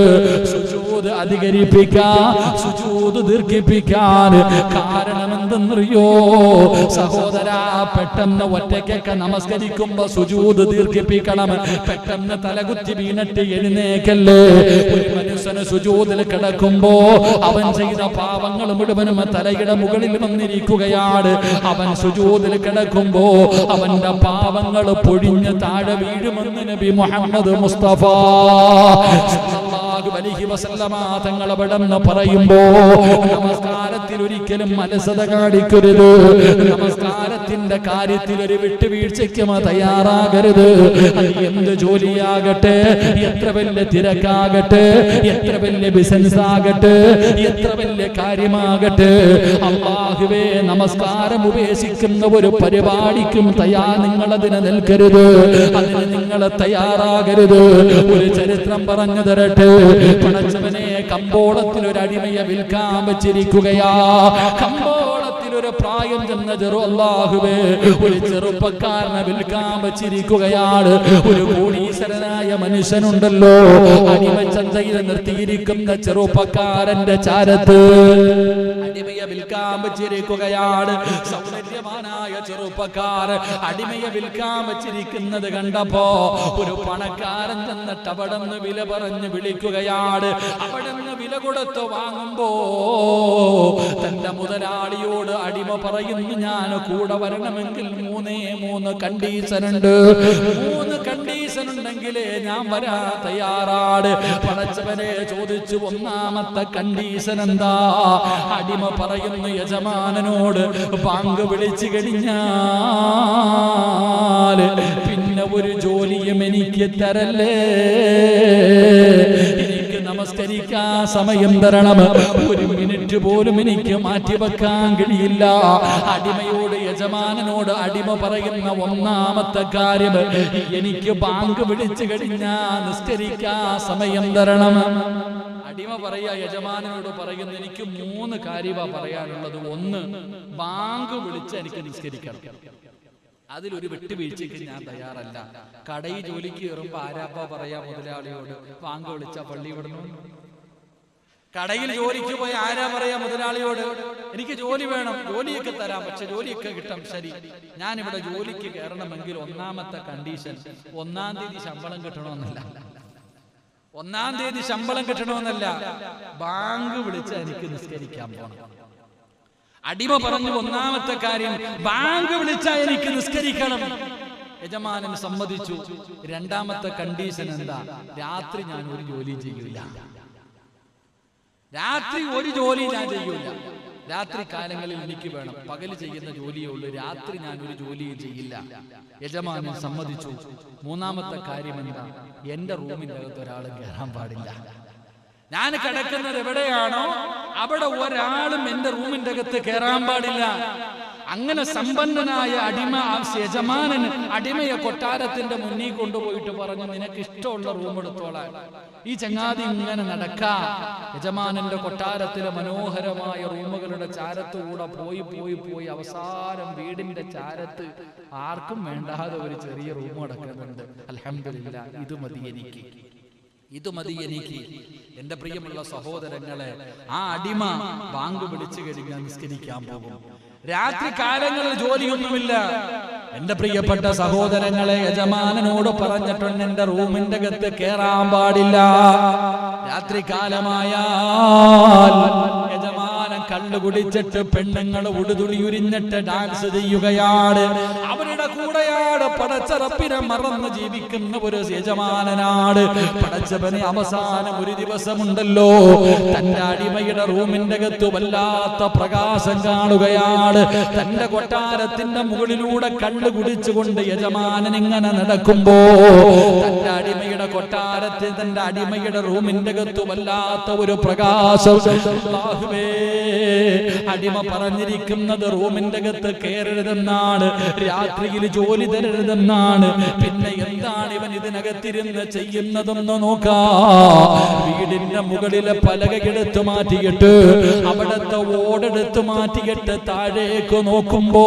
സുജൂദ് അധികരിപ്പിക്കാൻ, സുജൂദ് ദീർഘിപ്പിക്കാൻ. കാരണം എന്തെന്നറിയോ സഹോദരാ? പെട്ടെന്ന് ഒറ്റയ്ക്കൊക്കെ നമസ്കരിക്കുമ്പോ സുജൂദ് ദീർഘിപ്പിക്കണം. പെട്ടെന്ന് തലകുത്തി വീണിട്ട് എഴുന്നേക്കല്ലേ. ഒരു മനുഷ്യന് സുജൂദിൽ കിടക്കുമ്പോ അവൻ ചെയ്ത പാപങ്ങൾ മുഴുവനും തലയുടെ മുകളിൽ വന്നിരിക്കുകയാണ്. അവൻ സുജൂദിൽ കിടക്കുമ്പോ അവന്റെ പാപങ്ങൾ പൊഴിഞ്ഞ് താഴെ വീഴുമെന്ന് നബി മുഹമ്മദ് മുസ്തഫ സല്ലല്ലാഹു അലൈഹി വസല്ലമ തങ്ങൾ അവിടെന്ന് പറയുമ്പോ നമസ്കാരത്തിൽ ഒരിക്കലും അലസത കാണിക്കരുത്, നമസ്കാരത്തിന്റെ കാര്യത്തിൽ ഒരു വിട്ടുവീഴ്ചയ്ക്കും തയ്യാറാകരുത്. അത് എന്ത് ജോലിയാകട്ടെ, എത്ര വലിയ തിരക്കാകട്ടെ, എത്ര വലിയ ബിസിനസ് ആകട്ടെ, എത്ര വലിയ കാര്യമാകട്ടെ, അല്ലാഹുവേ നമസ്കാരം ഉപേക്ഷിക്കുന്ന ഒരു പരിപാടിക്കും നിങ്ങൾ അതിന് നിൽക്കരുത്, അതിന് നിങ്ങൾ തയ്യാറാകരുത്. ഒരു ചരിത്രം പറഞ്ഞു തരട്ടെ. പടച്ചവനെ, കമ്പോളത്തിൽ ഒരു അടിമയെ വിൽക്കാൻ വെച്ചിരിക്കുകയാ. കമ്പോളത്തിൽ ഒരു പ്രായം ചെന്ന അല്ലാഹുവേ ഒരു ചെറുപ്പക്കാരനെ വിൽക്കാൻ വെച്ചിരിക്കുകയാണ്. ഒരു കോടീശ്വരനായ മനുഷ്യനുണ്ടല്ലോ, അടിമച്ചന്തയിൽ നിർത്തിയിരിക്കുന്ന ചെറുപ്പക്കാരന്റെ ചാരത്ത് അടിമയെ വിൽക്കാൻ വെച്ചിരിക്കുകയാണ്. സൗന്ദര്യവാനായ ചെറുപ്പക്കാരൻ അടിമയെ വിൽക്കാൻ വെച്ചിരിക്കുന്നത് കണ്ടപ്പോ ഒരു പണക്കാരൻ ചെന്നിട്ട് അവിടെ നിന്ന് വില പറഞ്ഞ് വിളിക്കുകയാണ്. അവിടെ നിന്ന് വില കൊടുത്ത് വാങ്ങുമ്പോ തന്റെ മുതലാളിയോട് അടിമ പറയുന്നു, ഞാൻ കൂടെ വരണമെങ്കിൽ 3 കണ്ടീഷൻ ഉണ്ട്. 3 കണ്ടീഷൻ ഉണ്ടെങ്കിലേ ഞാൻ വരാൻ തയ്യാറാണ്. പടച്ചവനെ ചോദിച്ചു, ഒന്നാമത്തെ കണ്ടീഷൻ എന്താ? അടിമ പറയുന്നു, യജമാനനോട് ബാങ്ക് വിളിച്ചു കഴിഞ്ഞാൽ പിന്നെ ഒരു ജോലിയും എനിക്ക് തരല്ലേ, എനിക്ക് നമസ്കരിക്കാൻ സമയം തരണം, 1 മിനിറ്റ് പോലും എനിക്ക് മാറ്റിവെക്കാൻ കഴിയില്ല. അടിമയോട്, യജമാനനോട് അടിമ പറയുന്ന ഒന്നാമത്തെ കാര്യം, എനിക്ക് ബാങ്ക് വിളിച്ചു കഴിഞ്ഞാൽ നിസ്കരിക്കാൻ സമയം തരണം. അടിമ പറയാ, യജമാനനോട് പറയുന്നു, എനിക്ക് 3 കാര്യമാ പറയാനുള്ളത്. 1, ബാങ്ക് വിളിച്ച് എനിക്ക് നിസ്കരിക്കണം, അതിലൊരു വിട്ടുവീഴ്ചയ്ക്ക് ഞാൻ തയ്യാറല്ല. കടയിൽ ജോലിക്ക് കയറുമ്പോ ആരാപ്പ പറയാ മുതലാളിയോട്, ബാങ്ക് വിളിച്ച പള്ളി വിടണം? കടയിൽ ജോലിക്ക് പോയി ആരാ പറയാ മുതലാളിയോട്, എനിക്ക് ജോലി വേണം, ജോലിയൊക്കെ തരാം, പക്ഷെ ജോലിയൊക്കെ കിട്ടാം. ശരി, ഞാനിവിടെ ജോലിക്ക് കയറണമെങ്കിൽ ഒന്നാമത്തെ കണ്ടീഷൻ 1-ാം തീയതി ശമ്പളം കിട്ടണമെന്നല്ല, 1-ാം തീയതി ശമ്പളം കിട്ടണമെന്നല്ല, ബാങ്ക് വിളിച്ച് എനിക്ക് നിസ്കരിക്കാൻ പോകണം. അടിമ പറഞ്ഞു, ഒന്നാമത്തെ കാര്യം ബാങ്ക് വിളിച്ചാൽ എനിക്ക് നിസ്കരിക്കണം. യജമാനൻ സമ്മതിച്ചു. 2-ാമത്തെ കണ്ടീഷൻ എന്താ? രാത്രി ഞാൻ ഒരു ജോലി ചെയ്യൂല, രാത്രി ഒരു ജോലി ഞാൻ ചെയ്യൂല. രാത്രി കാലങ്ങളിൽ എനിക്ക് വേണം, പകല് ചെയ്യുന്ന ജോലിയേ ഉള്ളൂ, രാത്രി ഞാൻ ഒരു ജോലിയും ചെയ്യില്ല. യജമാനൻ സമ്മതിച്ചു. 3-ാമത്തെ കാര്യം എന്താ? എന്റെ റൂമിന്റെ അകത്ത് ഒരാളും കയറാൻ പാടില്ല. ഞാൻ കിടക്കുന്നത് എവിടെയാണോ അവിടെ ഒരാളും എന്റെ റൂമിന്റെ അകത്ത് കയറാൻ പാടില്ല. അങ്ങനെ സമ്പന്നനായ അടിമ യജമാനന് അടിമയെ കൊട്ടാരത്തിന്റെ മുന്നിൽ കൊണ്ടുപോയിട്ട് പറഞ്ഞു, നിനക്ക് ഇഷ്ടമുള്ള റൂം എടുത്തോളാൻ. ഈ ചങ്ങാതി ഇങ്ങനെ നടക്കാ. യജമാനന്റെ കൊട്ടാരത്തിലെ മനോഹരമായ റൂമുകളുടെ ചാരത്തുകൂടെ പോയി അവസാനം വീടിന്റെ ചാരത്ത് ആർക്കും വേണ്ടാതെ ഒരു ചെറിയ റൂം കിടക്കുന്നുണ്ട്. അൽഹംദുലില്ലാ, ഇത് മതി എനിക്ക്, ഇത് മതി എനിക്ക്. എന്റെ പ്രിയമുള്ള സഹോദരങ്ങളെ, ആ അടിമ ബാങ്ക് വിളിച്ചു കഴിഞ്ഞാൽ നിസ്കരിക്കാൻ പോകും. രാത്രി കാലങ്ങളിൽ ജോലിയൊന്നുമില്ല. എന്റെ പ്രിയപ്പെട്ട സഹോദരങ്ങളെ, യജമാനനോട് പറഞ്ഞിട്ടുണ്ട്, എന്റെ റൂമിന്റെ അകത്ത് കേറാൻ പാടില്ല. രാത്രി കാലമായാൽ യജമാനൻ കള്ളു കുടിച്ചിട്ട് പെണ്ണുങ്ങൾ ഉടുതുണി ഉരിഞ്ഞിട്ട് ഡാൻസ് ചെയ്യുകയാണ്. അവരുടെ കൂടെയാണ് പടച്ചറപ്പിനെ മറന്ന് ജീവിക്കുന്ന ഒരു യജമാനനാണ്. പടച്ചവനെ അവസാനം ഒരു ദിവസമുണ്ടല്ലോ, തന്റെ അടിമയുടെ റൂമിന്റെ അകത്ത് വല്ലാത്ത പ്രകാശം കാണുകയാണ്. തന്റെ കൊട്ടാരത്തിന്റെ മുകളിലൂടെ കള്ളു കുടിച്ചുകൊണ്ട് യജമാനൻ ഇങ്ങനെ നടക്കുമ്പോ തന്റെ അടിമയുടെ കൊട്ടാരത്തിൽ, തന്റെ അടിമയുടെ റൂമിന്റെ അകത്ത് വല്ലാത്ത ഒരു പ്രകാശം. അടിമ പറഞ്ഞിരിക്കുന്നത് റൂമിന്റെ അകത്ത് കയറരുതെന്നാണ്, രാത്രിയിൽ ജോലി തരരുതെന്നാണ്. പിന്നെ എന്താണ് ഇവൻ ഇതിനകത്തിരുന്ന് ചെയ്യുന്നതെന്ന് നോക്കാ. വീടിന്റെ മുകളിലെ പലക എടുത്തു മാറ്റിയിട്ട്, അവിടത്തെ ഓടെടുത്ത് മാറ്റിയിട്ട് താഴേക്ക് നോക്കുമ്പോ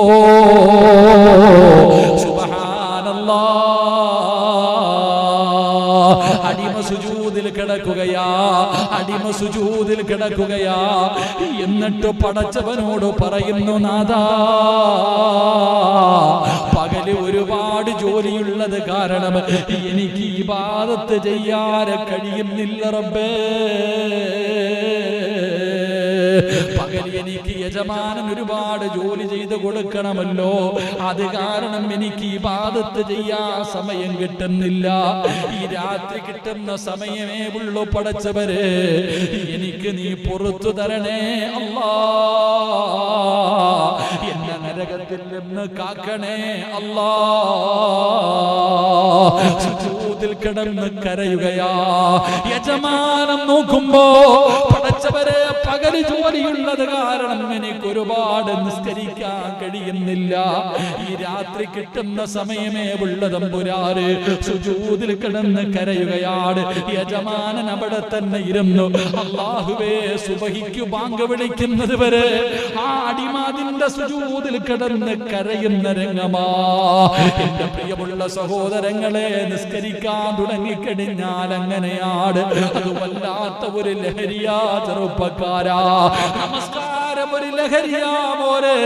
സുബ്ഹാനല്ലാഹ്, അടിമ സുജൂദിൽ കിടക്കുകയാ, അടിമ സുജൂദിൽ കിടക്കുകയാ. എന്നിട്ട് പടച്ചവനോട് പറയുന്നു, നാഥാ, പകല് ഒരുപാട് ജോലിയുള്ളത് കാരണം എനിക്ക് ഇബാദത്ത് ചെയ്യാൻ കഴിയുന്നില്ല റബ്ബേ. പകൽ എനിക്ക് യജമാനൻ ഒരുപാട് ജോലി ചെയ്ത് കൊടുക്കണമല്ലോ, അത് കാരണം എനിക്ക് ഇബാദത്ത് ചെയ്യാൻ സമയം കിട്ടുന്നില്ല. ഈ രാത്രി കിട്ടുന്ന സമയമേ ഉള്ളൂ പടച്ചവരെ, എനിക്ക് നീ പുറത്തു തരണേ അല്ലാ. എന്നെ നരകത്തിൽ നിന്ന് കാക്കണേ അല്ലാ. സുജൂദിൽ കിടന്ന് കരയുകയാ. യജമാനം നോക്കുമ്പോ പടച്ചവരെ പകല് ജോലിയുള്ളത് കാരണം എനിക്ക് ഒരുപാട് നിസ്കരിക്കാൻ കഴിയുന്നില്ല. ഈ രാത്രി കിട്ടുന്ന സമയമേ ഉള്ള തമ്പുരാന് സുജൂദിൽ കിടന്ന് കരയുകയാണ്. യജമാനൻ അവിടെ തന്നെ ഇരുന്നു. അല്ലാഹുവേ, സുബഹിക്ക് ബാങ്ക് വിളിക്കുന്നത് വരെ ആ അടിമാതിന്റെ സുജൂദിൽ കിടന്ന് കരയുന്ന രംഗമാ. എന്റെ പ്രിയമുള്ള സഹോദരങ്ങളെ, നിസ്കരിക്കാൻ തുടങ്ങിക്കഴിഞ്ഞാൽ അങ്ങനെയാണ്. അത് വല്ലാത്ത ഒരു ലഹരിയാ ചെറുപ്പക്കാരാ. നമസ്കാരം ഒരു ലഹരിയാ മോരെ,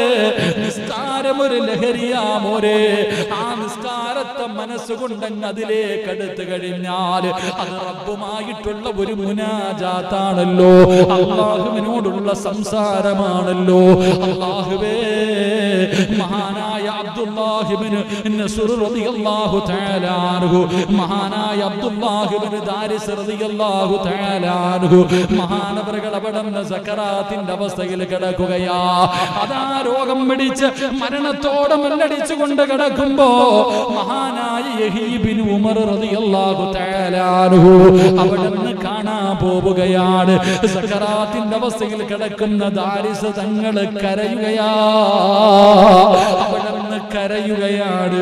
നിസ്കാരം ഒരു ലഹരിയാ മോരെ. ആ നിസ്കാരത്തെ മനസ്സുകൊണ്ടങ്ങ് അതിലേക്ക് അടുത്ത് കഴിഞ്ഞാൽ അത് റബ്ബുമായിട്ടുള്ള ഒരു മുനാജാത്താണല്ലോ, അല്ലാഹുവിനോടുള്ള സംസാരമാണല്ലോ. അല്ലാഹുവേ, മഹാനായ അബ്ദുല്ലാഹിബ്നു നസ്ർ റളിയല്ലാഹു തആല അൻഹു, മഹാനായ അബ്ദുല്ലാഹിബ്നു ദാരിസ് റളിയല്ലാഹു തആല അൻഹു, മഹാനവറുകൾ അവിടുന്ന് സക്കറാത്തിന്റെ അവസ്ഥയിൽ കിടക്കുകയാ. അതാ രോഗം പിടിച്ച് മരണത്തോടെ മല്ലടിച്ചു കൊണ്ട് കിടക്കുമ്പോ മഹാനായ യഹ്യ ഇബ്നു ഉമർ റളിയല്ലാഹു തആല അൻഹു അവിടുന്ന് കാണാൻ പോവുകയാണ്. സക്കറാത്തിന്റെ അവസ്ഥയിൽ കിടക്കുന്ന ദാരിസ് തങ്ങൾ കരയുകയാ. അവിടുന്ന് കരയുകയാണ്.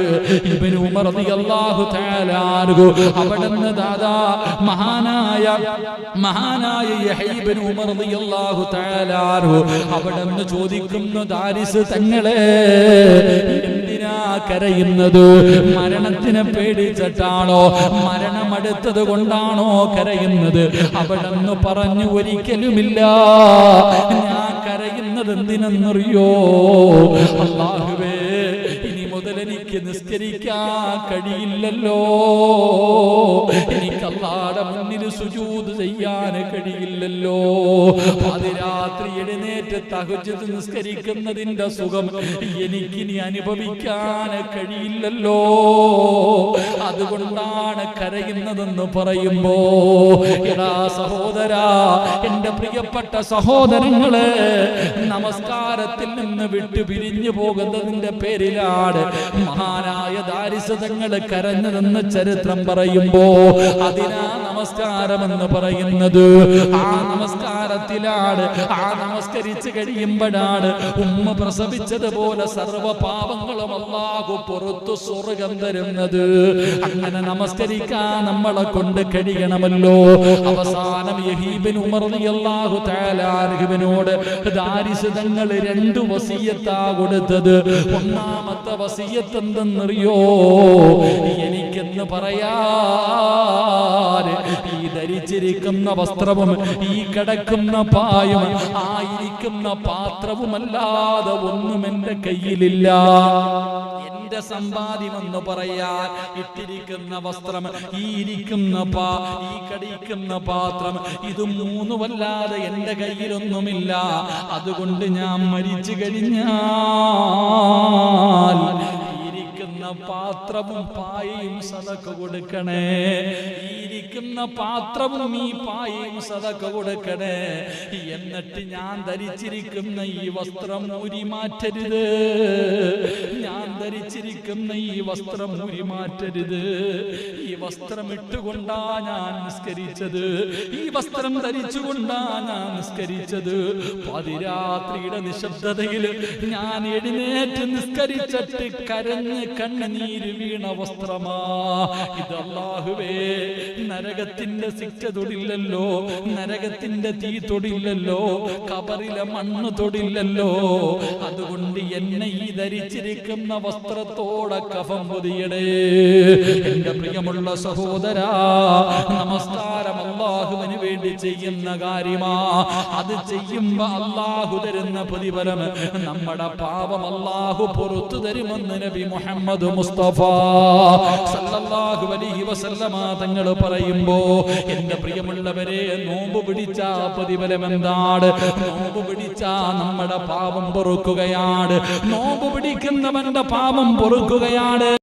ഇബ്നു ഉമർ റളിയല്ലാഹു തആല അൻഹു അവിടുന്ന് ദാദാ മഹാനായ യഹ്യ ഇബ്നു ഉമർ റളിയല്ലാഹു തആല അൻഹു അവിടുന്ന് ചോദിക്കുന്നു, ദാരിസ് തങ്ങളെ എന്തിനാ കരയുന്നത്? മരണത്തിനെ പേടിച്ചിട്ടാണോ? മരണമടുത്തത് കൊണ്ടാണോ കരയുന്നത്? അവിടുന്ന് പറഞ്ഞു, ഒരിക്കലുമില്ല. ഞാൻ കരയുന്നത് എന്തിനെന്നറിയോ? അല്ലാഹുവേ, ഇനി മുതൽ എനിക്ക് നിസ്കരിക്കാൻ കഴിയില്ലല്ലോ, എനിക്ക് അല്ലാഹുവിന്റെ മുന്നിൽ സുജൂദ് ചെയ്യാൻ കഴിയില്ലല്ലോ. പാതിരാത്രി എഴുന്നേറ്റ് തഹജ്ജുദ് നിസ്കരിക്കുന്നതിന്റെ സുഖം എനിക്കിനി അനുഭവിക്കാൻ കഴിയില്ലല്ലോ, അതുകൊണ്ടാണ് കരയുന്നതെന്ന് പറയുമ്പോ, എടാ സഹോദരാ, എന്റെ പ്രിയപ്പെട്ട സഹോദരങ്ങളെ, നമസ്കാരത്തിൽ നിന്ന് വിട്ടു പിരിഞ്ഞു പോകുന്നതിന്റെ പേരിലാണ് മഹാനായ ദാരിസ് തങ്ങൾ കരഞ്ഞതെന്ന് ചരിത്രം പറയുമ്പോ, അതിനാ നമസ്കാരമെന്ന് പറയുന്നത്. ആ നമസ്കാരത്തിലാണ്, ആ നമസ്കരിച്ച് കഴിയുമ്പോഴാണ് ഉമ്മ പ്രസവിച്ചതുപോലെ സർവ്വ പാപങ്ങളും അല്ലാഹു പുറത്തു സ്വർഗ്ഗം തരുന്നത്. അങ്ങനെ നമസ്കരിക്കാൻ നമ്മളെ കൊണ്ട് കഴിയണമല്ലോ. അവസാനം യഹ്യ ഇബ്നു ഉമർ റളിയല്ലാഹു തആല അൻഹുവിനോട് ദാരിസ് തങ്ങൾ 2 വസിയത്താ കൊടുത്തത്. ഒന്നാമത്തെ വസിയത്ത് എന്തെന്നറിയോ? എനിക്കെന്ന് പറയാൻ ഈ ധരിച്ചിരിക്കുന്ന വസ്ത്രവും ഈ കിടക്കുന്ന പായും ആയിരിക്കുന്ന പാത്രവുമല്ലാതെ ഒന്നും എന്റെ കയ്യിലില്ല. എന്റെ സമ്പാദ്യമെന്ന് പറയാൻ ഇട്ടിരിക്കുന്ന വസ്ത്രം, ഈ ഇരിക്കുന്ന ഈ കടിക്കുന്ന പാത്രം, ഇത് മൂന്നുമല്ലാതെ എന്റെ കയ്യിലൊന്നുമില്ല. അതുകൊണ്ട് ഞാൻ മരിച്ചു കഴിഞ്ഞാൽ ഇരിക്കുന്ന പാത്രവും പായയും സദഖ കൊടുക്കണേ. ഇരിക്കുന്ന പാത്രവും ഈ പായയും സദഖ കൊടുക്കണേ. എന്നിട്ട് ഞാൻ ധരിച്ചിരിക്കുന്ന ഈ വസ്ത്രം ഊരി മാറ്റരുത്. ഞാൻ ധരിച്ചിരിക്കുന്ന ഈ വസ്ത്രം ഊരി മാറ്റരുത്. ഈ വസ്ത്രം ഇട്ടുകൊണ്ടാ ഞാൻ നിസ്കരിച്ചത്, ഈ വസ്ത്രം ധരിച്ചുകൊണ്ടാ ഞാൻ നിസ്കരിച്ചത്. പതിരാത്രിയുടെ നിശബ്ദതയിൽ ഞാൻ എഴുന്നേറ്റ് നിസ്കരിച്ചിട്ട് കരഞ്ഞ് കണ്ണുനീര് വീണ വസ്ത്രമാ ഇത്. അല്ലാഹുവേ, നരകത്തിന്റെ ശിക്ഷ തൊടില്ലല്ലോ, നരകത്തിന്റെ തീ തൊടില്ലല്ലോ, ഖബറിലെ മണ്ണ് തൊടില്ലല്ലോ. അതുകൊണ്ട് എന്നെ ഈ ധരിച്ചിരിക്കുന്ന വസ്ത്രത്തോടെ കഫം പൊതിയടേ. എന്റെ പ്രിയമുള്ള സഹോദരാ, നമസ്കാരം അല്ലാഹുവിന് വേണ്ടി ചെയ്യുന്ന കാര്യമാ. അത് ചെയ്യുമ്പോ അല്ലാഹു തരുന്ന പ്രതിഫലം, നമ്മുടെ പാപം അല്ലാഹു പുറത്തു തരുമെന്ന് നബി മുഹമ്മദ് മുസ്തഫ സല്ലല്ലാഹു അലൈഹി വസല്ലമ തങ്ങൾ പറയുമ്പോ എന്റെ പ്രിയമുള്ളവരെ, നോമ്പ് പിടിച്ച പ്രതിഫലം എന്താണ്? നോമ്പ് പിടിച്ച നമ്മുടെ പാപം പൊറുക്കുകയാണ്. നോമ്പ് പിടിക്കുന്നവന്റെ പാപം പൊറുക്കുകയാണ്.